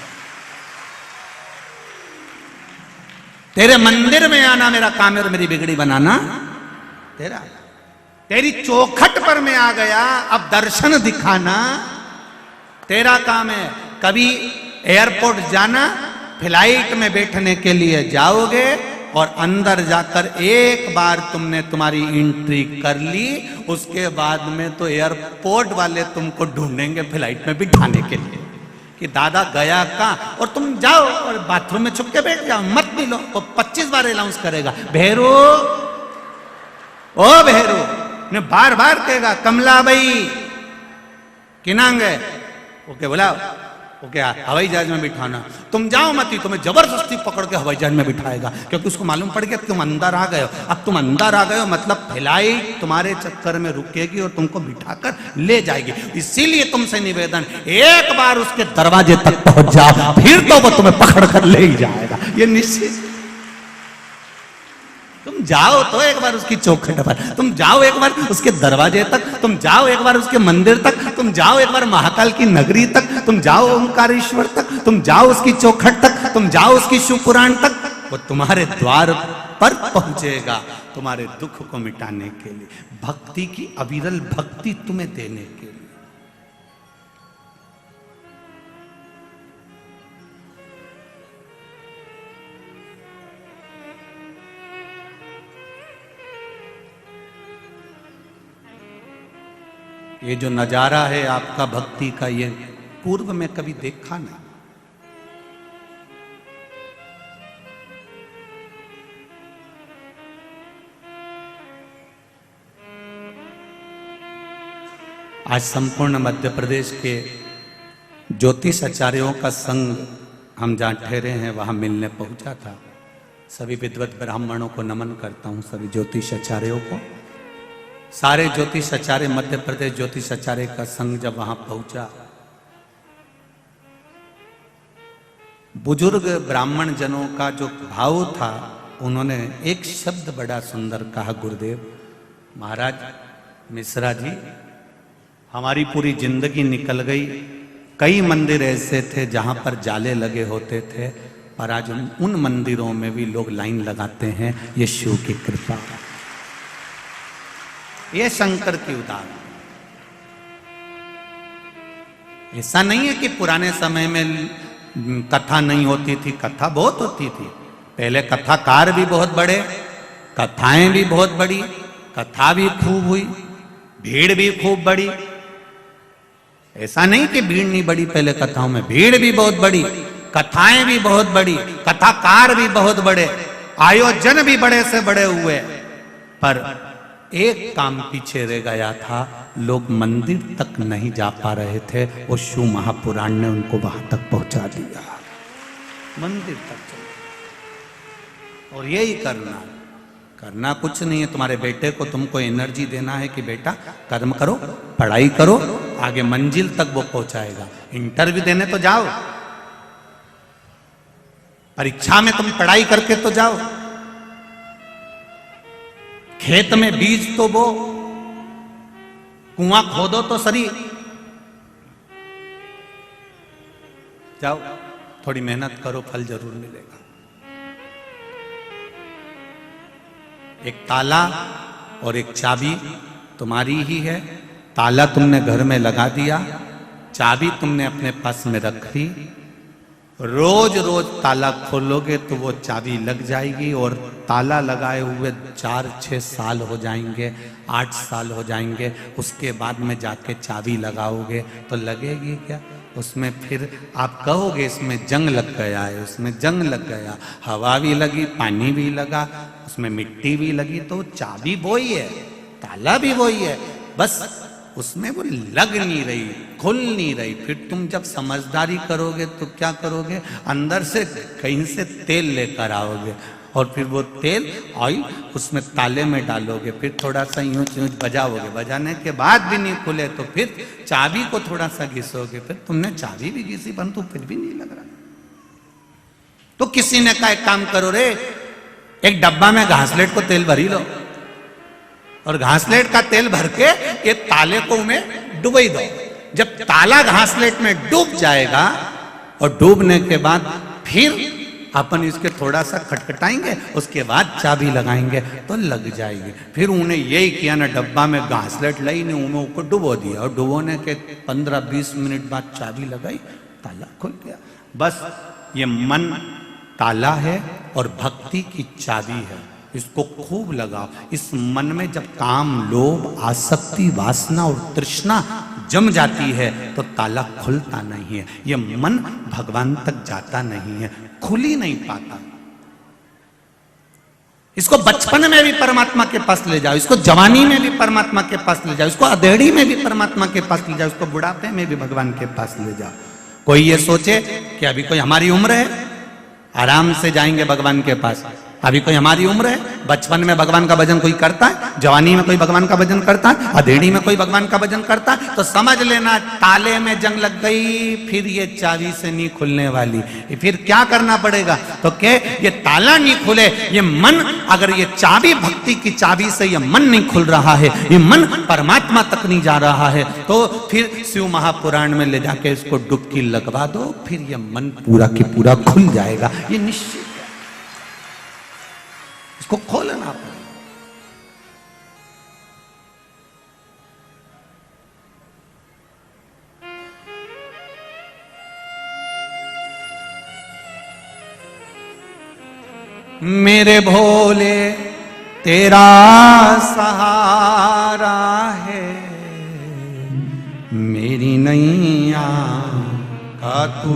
तेरे मंदिर में आना मेरा काम है और मेरी बिगड़ी बनाना तेरा। तेरी चौखट पर मैं आ गया, अब दर्शन दिखाना तेरा काम है। कभी एयरपोर्ट जाना, फ्लाइट में बैठने के लिए जाओगे और अंदर जाकर एक बार तुमने तुम्हारी एंट्री कर ली, उसके बाद में तो एयरपोर्ट वाले तुमको ढूंढेंगे फ्लाइट में बिठाने के लिए कि दादा गया कहाँ, और तुम जाओ और बाथरूम में छुप के बैठ जाओ, मत मिलो। वो 25 बार अनाउंस करेगा, भैरू ओ भैरू, ने बार बार कहेगा कमला भाई किनांग है, ओके बुलाओ, ओके हवाई जहाज में बिठाना। तुम जाओ मत ही, तुम्हें जबरदस्ती पकड़ के हवाई जहाज में बिठाएगा, क्योंकि उसको मालूम पड़ गया तुम अंदर आ गए हो। अब तुम अंदर आ गए हो मतलब फ्लाइट तुम्हारे चक्कर में रुकेगी और तुमको बिठाकर ले जाएगी। इसीलिए तुमसे निवेदन, एक बार उसके दरवाजे तक पहुंच जाओ, फिर तो वो तुम्हें पकड़ कर ले ही जाएगा, ये निश्चित। तुम जाओ तो एक बार उसकी चौखट पर, तुम जाओ एक बार उसके दरवाजे तक, तुम जाओ एक बार उसके मंदिर तक, तुम जाओ एक बार महाकाल की नगरी तक, तुम जाओ ओंकारेश्वर तक, तुम जाओ उसकी चौखट तक, तुम जाओ उसकी शिव पुराण तक। वो तुम्हारे द्वार पर पहुंचेगा तुम्हारे दुख को मिटाने के लिए, भक्ति की अविरल भक्ति तुम्हें देने के लिए। ये जो नजारा है आपका भक्ति का, ये पूर्व में कभी देखा नहीं। आज संपूर्ण मध्य प्रदेश के ज्योतिष आचार्यों का संघ हम जहाँ ठहरे हैं वहां मिलने पहुंचा था। सभी विद्वत ब्राह्मणों को नमन करता हूं, सभी ज्योतिष आचार्यों को। सारे ज्योतिष आचार्य, मध्य प्रदेश ज्योतिष आचार्य का संघ जब वहां पहुंचा, बुजुर्ग ब्राह्मण जनों का जो भाव था, उन्होंने एक शब्द बड़ा सुंदर कहा, गुरुदेव महाराज मिश्रा जी, हमारी पूरी जिंदगी निकल गई, कई मंदिर ऐसे थे जहां पर जाले लगे होते थे, पर आज उन मंदिरों में भी लोग लाइन लगाते हैं, ये शिव की कृपा, ये शंकर की उदाहरण। ऐसा नहीं है कि पुराने समय में कथा नहीं होती थी, कथा बहुत होती थी। पहले कथाकार भी बहुत बड़े, कथाएं भी बहुत बड़ी, कथा भी खूब हुई, भीड़ भी खूब बड़ी। ऐसा नहीं कि भीड़ नहीं बड़ी, पहले कथाओं में भीड़ भी बहुत बड़ी, कथाएं भी बहुत बड़ी, कथाकार भी बहुत बड़े। आयोजन भी बड़े से बड़े हुए, पर एक काम पीछे रह गया था, लोग मंदिर तक नहीं जा पा रहे थे। वो शिव महापुराण ने उनको वहां तक पहुंचा दिया, मंदिर तक चलो। और यही करना कुछ नहीं है। तुम्हारे बेटे को तुमको एनर्जी देना है कि बेटा कर्म करो, पढ़ाई करो, आगे मंजिल तक वो पहुंचाएगा। इंटरव्यू देने तो जाओ, परीक्षा में तुम पढ़ाई करके तो जाओ, खेत में बीज तो बो, कुआं खोदो तो सही, जाओ थोड़ी मेहनत करो, फल जरूर मिलेगा। एक ताला और एक चाबी तुम्हारी ही है। ताला तुमने घर में लगा दिया, चाबी तुमने अपने पास में रख ली। रोज रोज ताला खोलोगे तो वो चाबी लग जाएगी, और ताला लगाए हुए 4-6 साल हो जाएंगे, 8 साल हो जाएंगे। उसके बाद में जाके चाबी लगाओगे तो लगेगी क्या? उसमें फिर आप कहोगे इसमें जंग लग गया है, उसमें जंग लग गया, हवा भी लगी, पानी भी लगा, उसमें मिट्टी भी लगी। तो चाबी वही है, ताला भी वही है, बस उसमें वो लग नहीं रही, खुल नहीं रही। फिर तुम जब समझदारी करोगे तो क्या करोगे? अंदर से कहीं से तेल लेकर आओगे, और फिर वो तेल ऑयल उसमें ताले में डालोगे, फिर थोड़ा सा यूं यूं बजाओगे, बजाने के बाद भी नहीं खुले तो फिर चाबी को थोड़ा सा घिसोगे, फिर तुमने चाबी भी घिसी परंतु फिर भी नहीं लग रहा। तो किसी ने कहा एक काम करो रे, एक डब्बा में घासलेट को तेल भरी लो, और घासलेट का तेल भर के ये ताले को में डुबई दो। जब ताला घासलेट में डूब जाएगा, और डूबने के बाद फिर अपन इसके थोड़ा सा खटखटाएंगे, उसके बाद चाबी लगाएंगे तो लग जाएगी। फिर उन्हें यही किया ना, डब्बा में घासलेट लाई ने उन्हें ऊपर डुबो दिया, और डुबोने के 15-20 मिनट बाद चाबी लगाई, ताला खुल गया। बस ये मन ताला है और भक्ति की चाबी है, इसको खूब लगाओ। इस मन में जब काम, लोभ, आसक्ति, वासना और तृष्णा जम जाती है तो ताला खुलता नहीं है, ये मन भगवान तक जाता नहीं है, खुल ही नहीं पाता। इसको बचपन में भी परमात्मा के पास ले जाओ, इसको जवानी में भी परमात्मा के पास ले जाओ, इसको अधेड़ी में भी परमात्मा के पास ले जाओ, इसको बुढ़ापे में भी भगवान के पास ले जाओ। कोई ये सोचे कि अभी कोई हमारी उम्र है, आराम से जाएंगे भगवान के पास। अभी कोई हमारी उम्र है, बचपन में भगवान का भजन कोई करता है, जवानी में कोई भगवान का भजन करता है, अधेड़ी में कोई भगवान का भजन करता है, तो समझ लेना ताले में जंग लग गई, फिर ये चाबी से नहीं खुलने वाली। फिर क्या करना पड़ेगा? तो के ये ताला नहीं खुले, ये मन, अगर ये चाबी भक्ति की चाबी से ये मन नहीं खुल रहा है, ये मन परमात्मा तक नहीं जा रहा है, तो फिर शिव महापुराण में ले जाके इसको डुबकी लगवा दो, फिर ये मन पूरा की पूरा खुल जाएगा, ये निश्चित। इसको खोलना पड़ेगा। मेरे भोले तेरा सहारा है, मेरी नैया का तू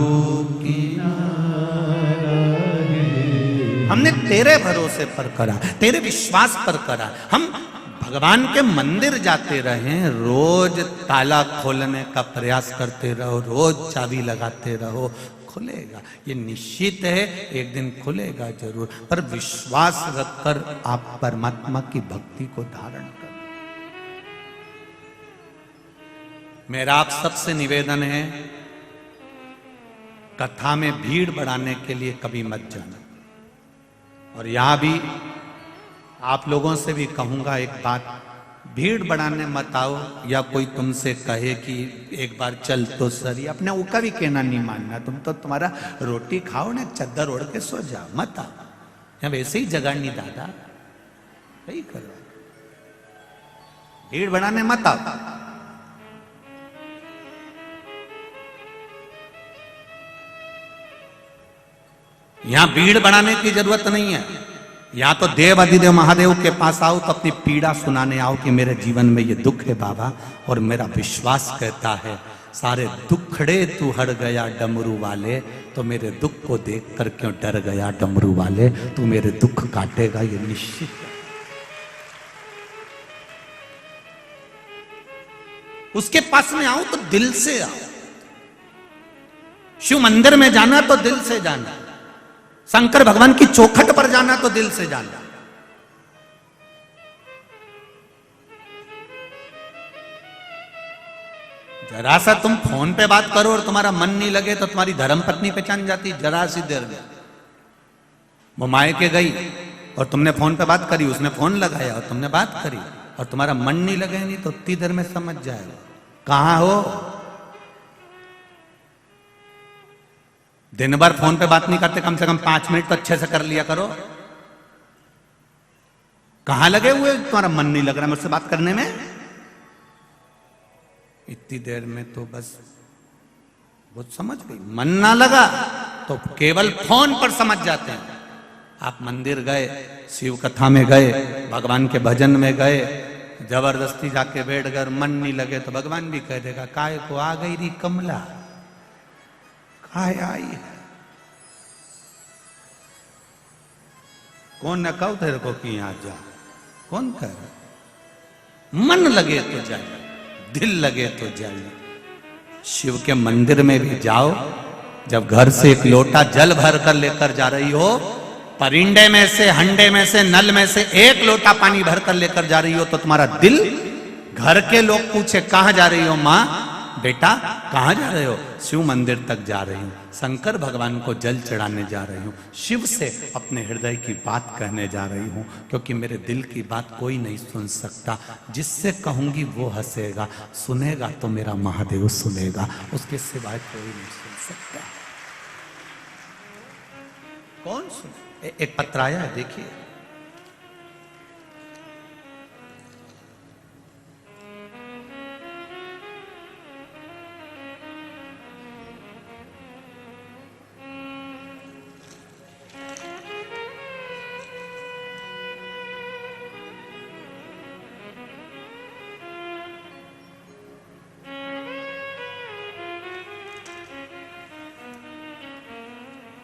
हमने तेरे भरोसे पर करा, तेरे विश्वास पर करा। हम भगवान के मंदिर जाते रहे, रोज ताला खोलने का प्रयास करते रहो, रोज चाबी लगाते रहो, खुलेगा, ये निश्चित है, एक दिन खुलेगा जरूर। पर विश्वास रखकर आप परमात्मा की भक्ति को धारण करें। मेरा आप सबसे निवेदन है, कथा में भीड़ बढ़ाने के लिए कभी मत जाना। और यहां भी आप लोगों से भी कहूंगा एक बात, भीड़ बढ़ाने मत आओ, या कोई तुमसे कहे कि एक बार चल तो सही, अपने ऊका भी कहना नहीं मानना। तुम तो तुम्हारा रोटी खाओ ना, चद्दर ओढ़ के सो जाओ, मत आओ। यहाँ वैसे ही जगह नहीं दादा, यही करो, भीड़ बढ़ाने मत आओ। यहां भीड़ बढ़ाने की जरूरत नहीं है। या तो देव अधिदेव महादेव के पास आओ तो अपनी पीड़ा सुनाने आओ कि मेरे जीवन में ये दुख है बाबा, और मेरा विश्वास कहता है सारे दुखड़े तू हर गया डमरू वाले, तो मेरे दुख को देख कर क्यों डर गया डमरू वाले, तू मेरे दुख काटेगा ये निश्चित। उसके पास में आओ तो दिल से आओ। शिव मंदिर में जाना तो दिल से जाना, शंकर भगवान की चौखट पर जाना तो दिल से जाना। जरा सा तुम फोन पे बात करो और तुम्हारा मन नहीं लगे तो तुम्हारी धर्मपत्नी पहचान जाती, जरा सी देर में। वो मायके गई और तुमने फोन पे बात करी, उसने फोन लगाया और तुमने बात करी और तुम्हारा मन नहीं लगे नहीं तो उतनी देर में समझ जाएगा कहां हो। दिन भर फोन पे बात नहीं करते, कम से कम 5 मिनट तो अच्छे से कर लिया करो। कहां लगे हुए, तुम्हारा मन नहीं लग रहा मुझसे बात करने में। इतनी देर में तो बस वो समझ गई, मन ना लगा तो केवल फोन पर समझ जाते हैं। आप मंदिर गए, शिव कथा में गए, भगवान के भजन में गए, जबरदस्ती जाके बैठ गए, मन नहीं लगे तो भगवान भी कह देगा काय को आ गई री कमला, काय आई है। कौन न कहो तेरे को कि यहां जा, कौन कह रहा। मन लगे तो जाइए, दिल लगे तो जाइए। शिव के मंदिर में भी जाओ, जब घर से एक लोटा जल भर कर लेकर जा रही हो, परिंडे में से, हंडे में से, नल में से एक लोटा पानी भर कर लेकर जा रही हो तो तुम्हारा दिल, घर के लोग पूछे कहां जा रही हो मां, बेटा कहां जा रहे हो, शिव मंदिर तक जा रही हूं, शंकर भगवान को जल चढ़ाने जा रही हूं, शिव से अपने हृदय की बात कहने जा रही हूं, क्योंकि मेरे दिल की बात कोई नहीं सुन सकता। जिससे कहूंगी वो हंसेगा, सुनेगा तो मेरा महादेव सुनेगा, उसके सिवाय कोई नहीं सुन सकता। कौन सुने। एक पत्र आया है, देखिए।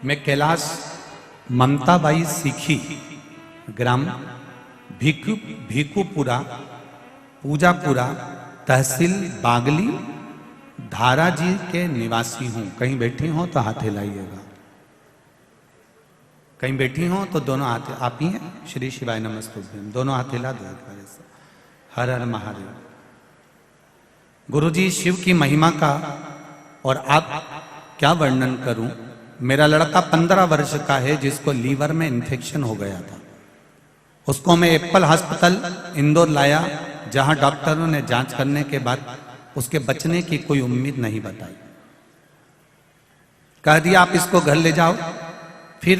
मैं कैलाश ममताबाई सीखी, ग्राम भीकुपुरा, पूजापुरा, तहसील बागली, धारा जी के निवासी हूं। कहीं बैठी हो तो हाथ हिलाइएगा, कहीं बैठी हो तो दोनों हाथ, आप ही हैं, श्री शिवाय नमस्तुभ्यम, दोनों हाथ हिला दो। हर हर महादेव। गुरुजी शिव की महिमा का और आप क्या वर्णन करूं। मेरा लड़का 15 वर्ष का है जिसको लीवर में इन्फेक्शन हो गया था। उसको मैं एप्पल हॉस्पिटल इंदौर लाया, जहां डॉक्टरों ने जांच करने के बाद उसके बचने की कोई उम्मीद नहीं बताई। कह दिया आप इसको घर ले जाओ। फिर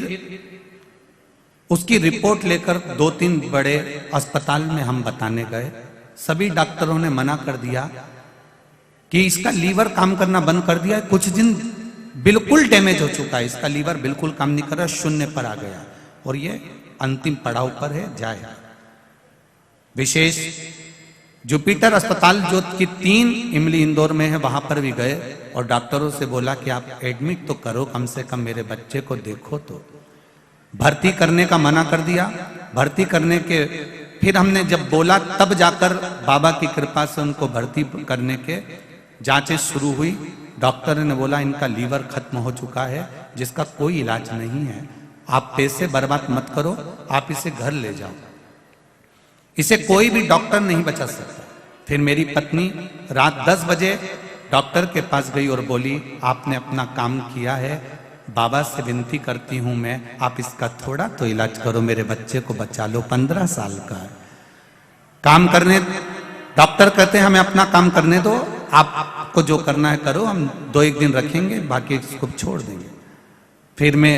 उसकी रिपोर्ट लेकर 2-3 बड़े अस्पताल में हम बताने गए। सभी डॉक्टरों ने मना कर दिया कि इसका लीवर काम करना बंद कर दिया, कुछ दिन बिल्कुल डैमेज हो चुका है, इसका लीवर बिल्कुल काम नहीं कर रहा, शून्य पर आ गया और ये अंतिम पड़ाव पर है, जाएगा। विशेष जुपिटर अस्पताल जो कि 3 इमली इंदौर में है, वहां पर भी गए और डॉक्टरों से बोला कि आप एडमिट तो करो, कम से कम मेरे बच्चे को देखो। तो भर्ती करने का मना कर दिया। भर्ती करने के फिर हमने जब बोला तब जाकर बाबा की कृपा से उनको भर्ती करने के जांचें शुरू हुई। डॉक्टर ने बोला इनका लीवर खत्म हो चुका है, जिसका कोई इलाज नहीं है, आप पैसे बर्बाद मत करो, आप इसे घर ले जाओ, इसे कोई भी डॉक्टर नहीं बचा सकता। फिर मेरी पत्नी रात 10 बजे डॉक्टर के पास गई और बोली आपने अपना काम किया है, बाबा से विनती करती हूं मैं, आप इसका थोड़ा तो इलाज करो, मेरे बच्चे को बचा लो, 15 साल का है। काम करने, डॉक्टर कहते हैं हमें अपना काम करने दो, आपको जो करना है करो, हम 2-1 दिन रखेंगे, बाकी इसको छोड़ देंगे। फिर मैं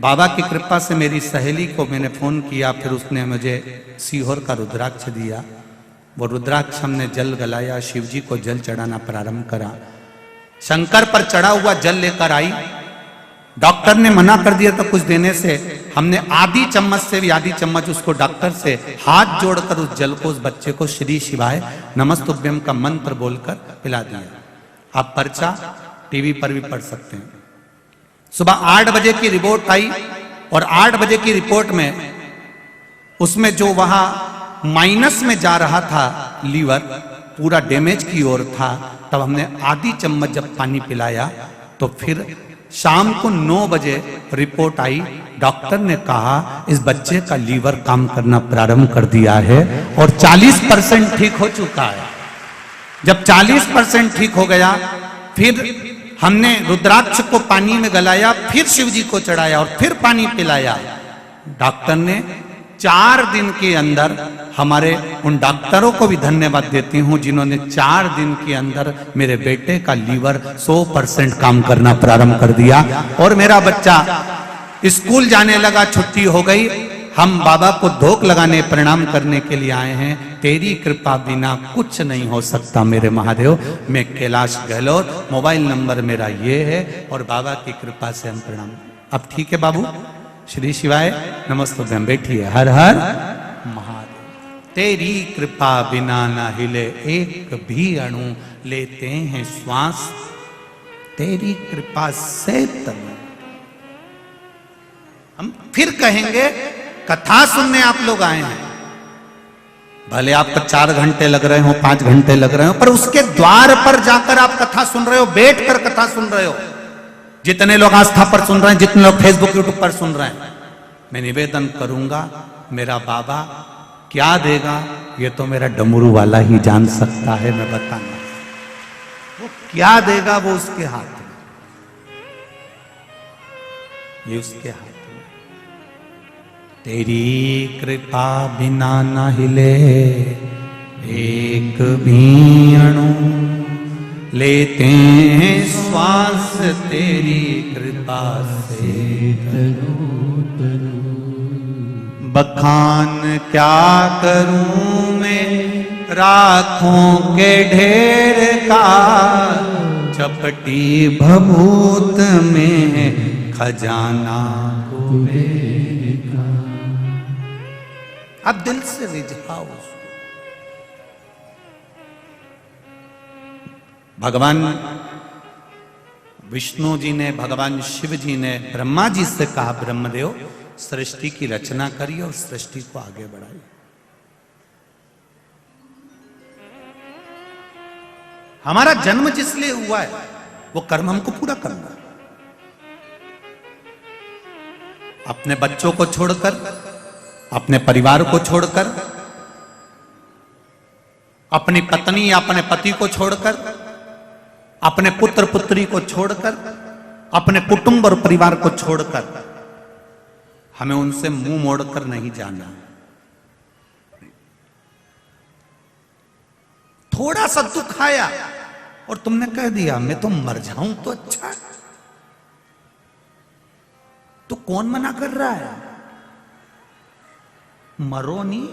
बाबा की कृपा से मेरी सहेली को मैंने फोन किया, फिर उसने मुझे सीहोर का रुद्राक्ष दिया। वो रुद्राक्ष हमने जल गलाया, शिव जी को जल चढ़ाना प्रारंभ करा। शंकर पर चढ़ा हुआ जल लेकर आई। डॉक्टर ने मना कर दिया था कुछ देने से, हमने आधी चम्मच से भी आधी चम्मच उसको डॉक्टर से हाथ जोड़कर उस जल को उस बच्चे को श्री शिवाय नमस्तुभ्यम का मंत्र बोलकर पिला दिया। आप पर्चा टीवी पर भी पढ़ सकते हैं। सुबह 8 बजे की रिपोर्ट आई और 8 बजे की रिपोर्ट में उसमें जो वहां माइनस में जा रहा था लीवर, पूरा डैमेज की ओर था, तब हमने आधी चम्मच जब पानी पिलाया तो फिर शाम को 9 बजे रिपोर्ट आई। डॉक्टर ने कहा इस बच्चे का लीवर काम करना प्रारंभ कर दिया है और 40% ठीक हो चुका है। जब 40% ठीक हो गया, फिर हमने रुद्राक्ष को पानी में गलाया, फिर शिव जी को चढ़ाया और फिर पानी पिलाया। डॉक्टर ने 4 दिन के अंदर, हमारे उन डॉक्टरों को भी धन्यवाद देती हूं जिन्होंने 4 दिन के अंदर मेरे बेटे का लीवर 100% काम करना प्रारंभ कर दिया और मेरा बच्चा स्कूल जाने लगा, छुट्टी हो गई। हम बाबा को धोख लगाने, प्रणाम करने के लिए आए हैं। तेरी कृपा बिना कुछ नहीं हो सकता मेरे महादेव। मैं कैलाश गहलोत, मोबाइल नंबर मेरा ये है और बाबा की कृपा से हम प्रणाम। अब ठीक है बाबू, श्री शिवाय नमस्ते। बैठिए। हर हर महादेव। तेरी कृपा बिना ना हिले एक भी अणु, लेते हैं श्वास तेरी कृपा से तनु। हम फिर कहेंगे, कथा सुनने आप लोग आए हैं, भले आपको 4 घंटे लग रहे हो, 5 घंटे लग रहे हो, पर उसके द्वार पर जाकर आप कथा सुन रहे हो, बैठकर कथा सुन रहे हो। जितने लोग आस्था पर सुन रहे हैं, जितने लोग फेसबुक यूट्यूब पर सुन रहे हैं, मैं निवेदन करूंगा, मेरा बाबा क्या देगा ये तो मेरा डमरू वाला ही जान सकता है। मैं बताना, वो क्या देगा वो उसके हाथ में, ये उसके हाथ में। तेरी कृपा बिना न हिले एक भी अणु, लेते हैं श्वास तेरी कृपा से तनु तनु। बखान क्या करूं मैं राखों के ढेर का, चपटी भभूत में खजाना कुबेर का। अब दिल से रिझाओ। भगवान विष्णु जी ने, भगवान शिव जी ने ब्रह्मा जी से कहा, ब्रह्मदेव सृष्टि की रचना करिए और सृष्टि को आगे बढ़ाइए। हमारा जन्म जिस लिए हुआ है वो कर्म हमको पूरा करना है। अपने बच्चों को छोड़कर, अपने परिवार को छोड़कर, अपनी पत्नी या अपने पति को छोड़कर, अपने पुत्र पुत्री को छोड़कर, अपने कुटुंब और परिवार को छोड़कर हमें उनसे मुंह मोड़कर नहीं जाना। थोड़ा सा दुख आया और तुमने कह दिया मैं तो मर जाऊं तो अच्छा है, तो कौन मना कर रहा है? मरो नहीं,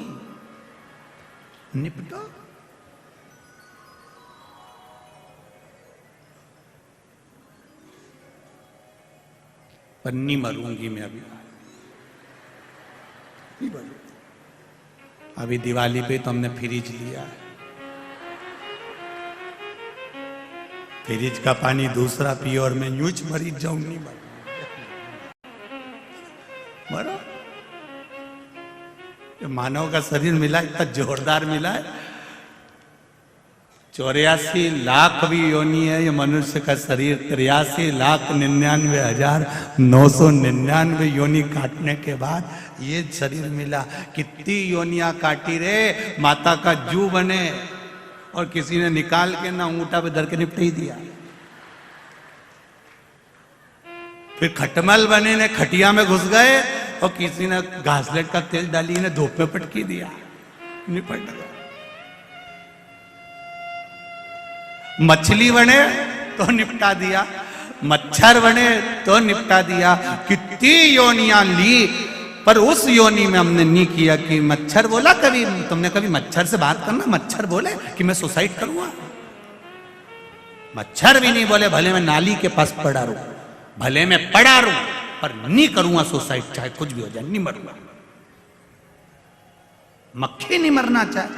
निपटो। पर नहीं मरूंगी मैं अभी दिवाली पे तो हमने फ्रिज लिया है, फ्रिज का पानी दूसरा पिए और मैं यूं मरी जाऊं। नहीं मरो। मानव का शरीर मिला, इतना जोरदार मिला है। 84 लाख भी योनि है ये मनुष्य का शरीर। 83,99,999 योनि काटने के बाद ये शरीर मिला। कितनी योनियां काटी रे, माता का जू बने और किसी ने निकाल के ना अंगूठा पे धर के निपट ही दिया। फिर खटमल बने ने खटिया में घुस गए और किसी ने घासलेट का तेल डाली ने धूप में पटकी दिया, निपट गया। मछली बने तो निपटा दिया, मच्छर बने तो निपटा दिया। कितनी योनियां ली, पर उस योनि में हमने नहीं किया कि मच्छर बोला। कभी तुमने कभी मच्छर से बात करना, मच्छर बोले कि मैं सुसाइड करूंगा? मच्छर भी नहीं बोले भले मैं नाली के पास पड़ा रहूं, भले मैं पड़ा रहूं, पर नहीं करूंगा सुसाइड, चाहे कुछ भी हो जाए, नहीं मरूंगा। मक्खी नहीं मरना चाहे,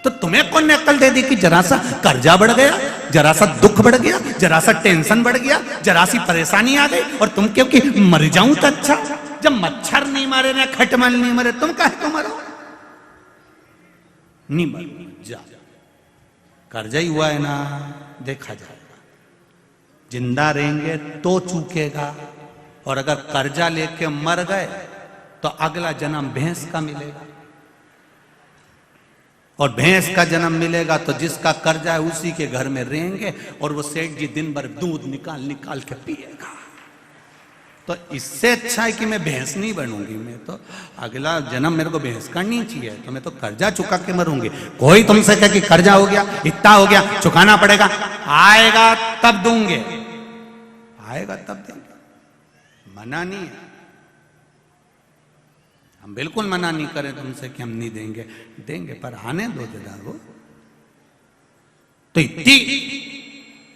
तो तुम्हें कौन ने अक्ल दे दी कि जरा सा कर्जा बढ़ गया, जरा सा दुख बढ़ गया, जरा सा टेंशन बढ़ गया, जरा सी परेशानी आ गई और तुम क्योंकि मर जाऊं तो अच्छा। जब मच्छर नहीं मारे ना खटमल नहीं मरे तुम काहे तो मरो? नहीं मर जा, कर्जा ही हुआ है ना, देखा जाएगा। जिंदा रहेंगे तो चूकेगा, और अगर कर्जा लेके मर गए तो अगला जन्म भैंस का मिलेगा, और भैंस का जन्म मिलेगा तो जिसका कर्जा है उसी के घर में रहेंगे, और वो सेठ जी दिन भर दूध निकाल निकाल के पिएगा। तो इससे अच्छा है कि मैं भैंस नहीं बनूंगी, मैं तो अगला जन्म मेरे को भैंस करनी चाहिए, तो मैं तो कर्जा चुका के मरूंगी। कोई तुमसे कहे कि कर्जा हो गया, इतना हो गया, चुकाना पड़ेगा, आएगा तब दूंगे, आएगा तब देंगे, मना नहीं है। हम बिल्कुल मना नहीं करें तुमसे कि हम नहीं देंगे, देंगे, पर आने दो जरा वो। तो इतनी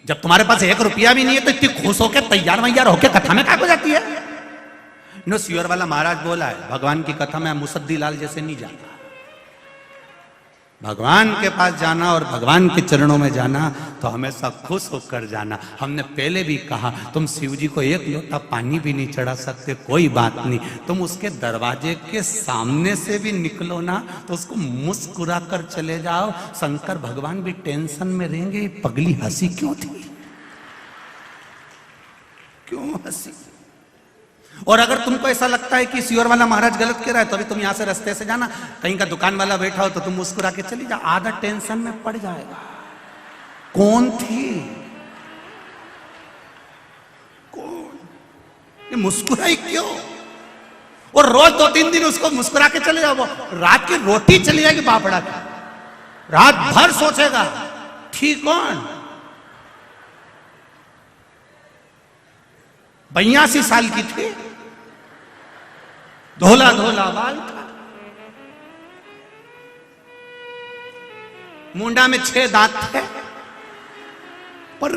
जब तुम्हारे पास 1 रुपया भी नहीं है तो इतनी खुश होके तैयार वैयार होके कथा में क्या हो जाती है? नो सियोर वाला महाराज बोला है, भगवान की कथा में मुसद्दी लाल जैसे नहीं जाता। भगवान के पास जाना और भगवान के चरणों में जाना तो हमेशा खुश होकर जाना। हमने पहले भी कहा, तुम शिव जी को 1 लोटा पानी भी नहीं चढ़ा सकते, कोई बात नहीं, तुम उसके दरवाजे के सामने से भी निकलो ना तो उसको मुस्कुरा कर चले जाओ। शंकर भगवान भी टेंशन में रहेंगे, पगली हंसी क्यों थी, क्यों हंसी? और अगर तुमको ऐसा लगता है कि सियोर वाला महाराज गलत कह रहा है तो अभी तुम यहां से रास्ते से जाना, कहीं का दुकान वाला बैठा हो तो तुम मुस्कुरा के चली जा, आधा टेंशन में पड़ जाएगा। कौन थी, कौन, ये मुस्कुराई क्यों? और रोज 2-3 दिन उसको मुस्कुरा के चले जाओ, रात की रोटी चली जाएगी पापड़ा की, रात भर सोचेगा ठीक कौन। 82 साल की थी, धोला धोला बाल था, मुंडा में 6 दांत थे, पर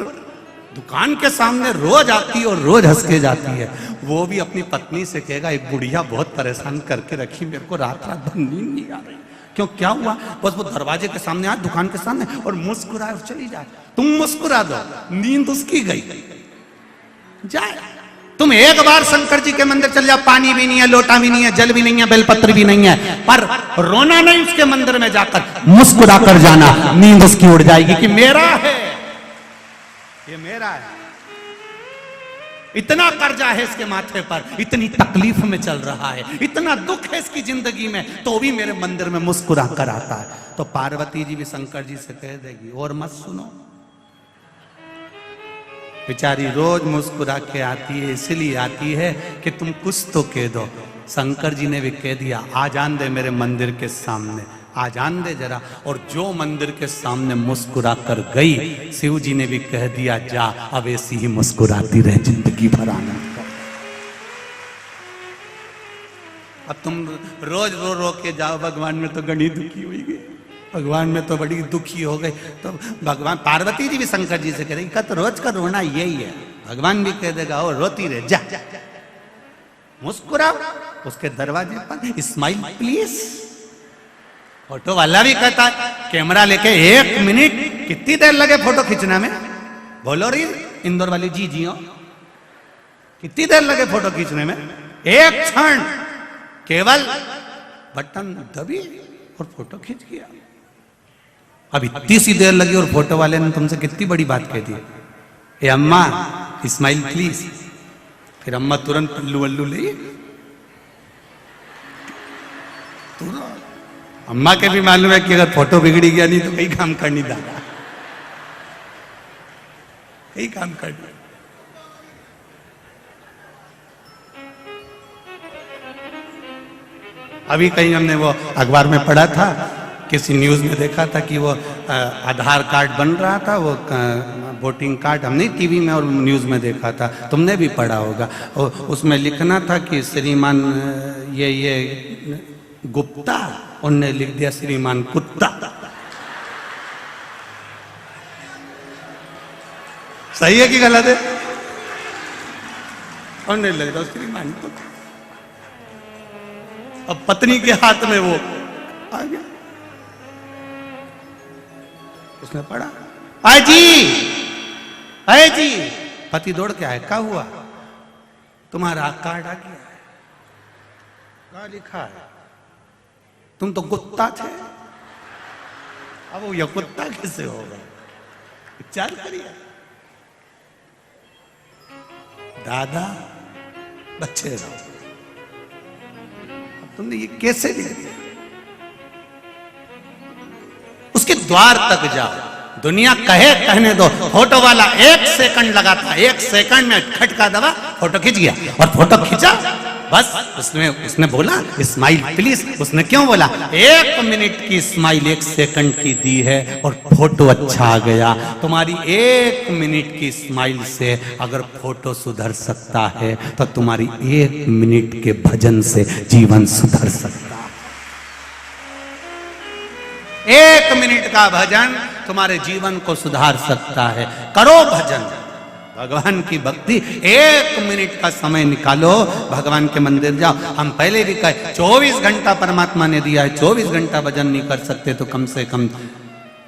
दुकान के सामने रोज आती और रोज हंस के जाती है। वो भी अपनी पत्नी से कहेगा, एक बुढ़िया बहुत परेशान करके रखी, मेरे को रात रात भर नींद नहीं आ रही। क्यों, क्या हुआ? बस वो दरवाजे के सामने आए, दुकान के सामने, और मुस्कुराए और चली जाए। तुम मुस्कुरा दो, नींद उसकी गई जाए। तुम एक बार शंकर जी के मंदिर चल जाओ, पानी भी नहीं है, लोटा भी नहीं है, जल भी नहीं है, बेलपत्र भी नहीं है, पर रोना नहीं उसके मंदिर में जाकर, मुस्कुरा कर जाना, नींद उसकी उड़ जाएगी कि मेरा है, ये मेरा है। इतना कर्जा है इसके माथे पर, इतनी तकलीफ में चल रहा है, इतना दुख है इसकी जिंदगी में, तो भी मेरे मंदिर में मुस्कुरा कर आता है। तो पार्वती जी भी शंकर जी से कह देगी, और मत सुनो, बेचारी रोज मुस्कुरा के आती है, इसलिए आती है कि तुम कुछ तो कह दो। शंकर जी ने भी कह दिया, आ जान दे मेरे मंदिर के सामने, आ जान दे जरा। और जो मंदिर के सामने मुस्कुरा कर गई, शिव जी ने भी कह दिया, जा अब ऐसी ही मुस्कुराती रहे जिंदगी भर आनंद कर। अब तुम रोज रो रो के जाओ, भगवान में तो गणी दुखी हुई गई, भगवान में तो बड़ी दुखी हो गई। तो भगवान, पार्वती जी भी शंकर जी से कह रही, तो रोज का रोना यही है। भगवान भी कह देगा, ओ रोती रहे, जा मुस्कुराओ उसके दरवाजे पर, स्माइल प्लीज। फोटो वाला भी कहता है, कैमरा लेके 1 मिनट, कितनी देर लगे फोटो खींचना में? बोलो री इंदौर वाली जी जी, कितनी देर लगे फोटो खींचने में? 1 क्षण, केवल बटन दबी और फोटो खींच गया। अब इतनी सी देर लगी और फोटो वाले ने तुमसे कितनी बड़ी बात कह दी, ए अम्मा स्माइल प्लीज। फिर अम्मा तुरंत पल्लू वल्लू ले, अम्मा के भी मालूम है कि अगर फोटो बिगड़ी गया नहीं तो कई काम कर नहीं दादा, कई काम कर नहीं। अभी कहीं हमने वो अखबार में पढ़ा था, किसी न्यूज में देखा था कि वो आधार कार्ड बन रहा था, वो वोटिंग कार्ड, हमने टीवी में और न्यूज में देखा था, तुमने भी पढ़ा होगा। उसमें लिखना था कि श्रीमान ये गुप्ता, उनने लिख दिया श्रीमान कुत्ता। सही है कि गलत है? उनने लिख दिया श्रीमान कुत्ता। अब पत्नी के हाथ में वो आ गया। उसने पढ़ा, आए जी, आए जी। पति दौड़ के आए, क्या हुआ? तुम्हारा कार्ड आ गया है। क्या लिखा है? तुम तो कुत्ता थे, अब वो यह कुत्ता कैसे होगा? विचार करिए। दादा बच्चे रहो, अब तुमने ये कैसे लिख दिया? उसके द्वार तक जाओ, दुनिया कहे कहने दो, फोटो वाला 1 सेकंड लगा था, 1 सेकंड में खटका दबा, फोटो खींच गया और फोटो खींचा बस। उसने बोला स्माइल प्लीज। उसने क्यों बोला? 1 मिनट की स्माइल 1 सेकंड की दी है और फोटो अच्छा आ गया। तुम्हारी 1 मिनट की स्माइल से अगर फोटो सुधर सकता है तो तुम्हारी 1 मिनट के भजन से जीवन सुधर सकता है। 1 मिनट का भजन तुम्हारे जीवन को सुधार सकता है। करो भजन, भगवान की भक्ति। 1 मिनट का समय निकालो, भगवान के मंदिर जाओ। हम पहले भी कहे 24 घंटा परमात्मा ने दिया है, 24 घंटा भजन नहीं कर सकते तो कम से कम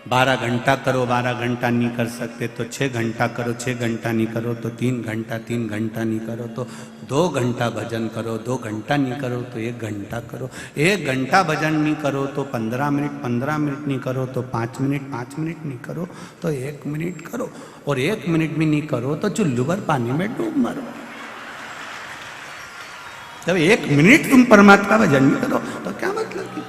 12 घंटा करो। 12 घंटा नहीं कर सकते तो 6 घंटा करो। 6 घंटा नहीं करो तो 3 घंटा। 3 घंटा नहीं करो तो 2 घंटा भजन करो। 2 घंटा नहीं करो तो 1 घंटा करो। 1 घंटा भजन नहीं करो तो 15 मिनट। 15 मिनट नहीं करो तो 5 मिनट। 5 मिनट नहीं करो तो 1 मिनट करो। और 1 मिनट भी नहीं करो तो चुल्लू भर पानी में डूब मरो। जब 1 मिनट तुम परमात्मा का भजन नहीं करो तो क्या मतलब कि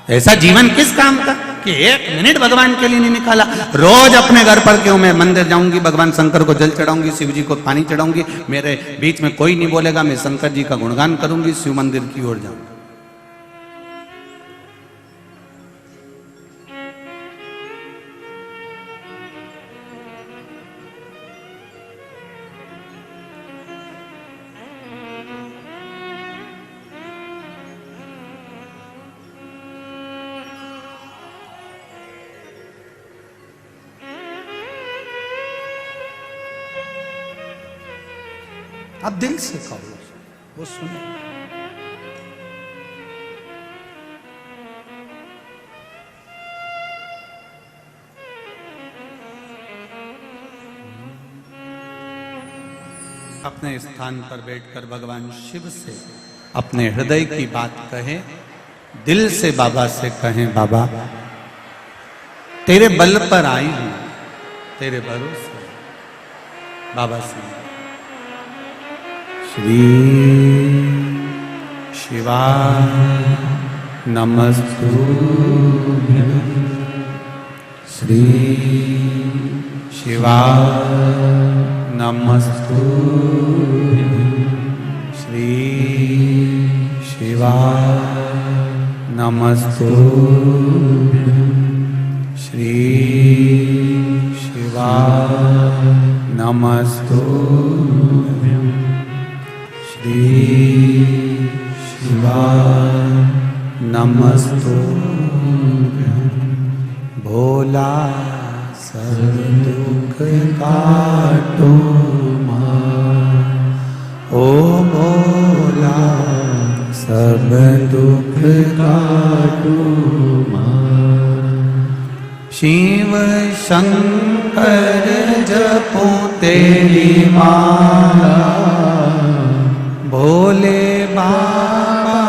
ऐसा जीवन किस काम का कि 1 मिनट भगवान के लिए नहीं निकाला? रोज अपने घर पर क्यों मैं मंदिर जाऊंगी, भगवान शंकर को जल चढ़ाऊंगी, शिव जी को पानी चढ़ाऊंगी, मेरे बीच में कोई नहीं बोलेगा, मैं शंकर जी का गुणगान करूंगी, शिव मंदिर की ओर जाऊंगी। आप दिल से कहो, वो सुने। अपने स्थान पर बैठकर भगवान शिव से अपने हृदय की बात कहें, दिल से बाबा से कहें, बाबा तेरे बल पर आई हूं, तेरे भरोसे। बाबा से श्री शिवाय नमस्तुभ्यं, श्री शिवाय नमस्तुभ्यं, श्री शिवाय नमस्तुभ्यं, श्री शिवाय नमस्तुभ्यं, श्री शिवाय नमस्तुभ्यं। भोला सब दुख काटो मां, ओ भोला सब दुख काटो मां। शिव शंकर जपो तेरी माला, भोले बाबा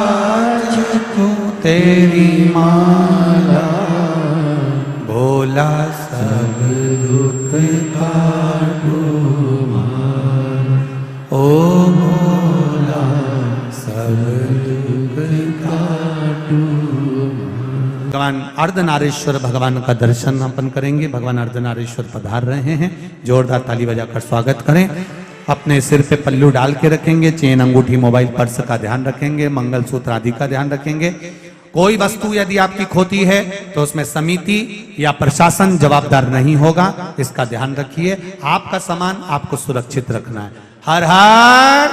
जपो तेरी माला। भोला सब दुख काटो मां, ओ भोला सब दुख काटो। भगवान अर्धनारीश्वर भगवान का दर्शन अपन करेंगे। भगवान अर्धनारीश्वर पधार रहे हैं, जोरदार ताली बजाकर स्वागत करें। अपने सिर पे पल्लू डाल के रखेंगे, चेन अंगूठी मोबाइल पर्स का ध्यान रखेंगे, मंगलसूत्र आदि का ध्यान रखेंगे। कोई वस्तु यदि आपकी खोती है तो उसमें समिति या प्रशासन जवाबदार नहीं होगा, इसका ध्यान रखिए। आपका सामान आपको सुरक्षित रखना है। हर हर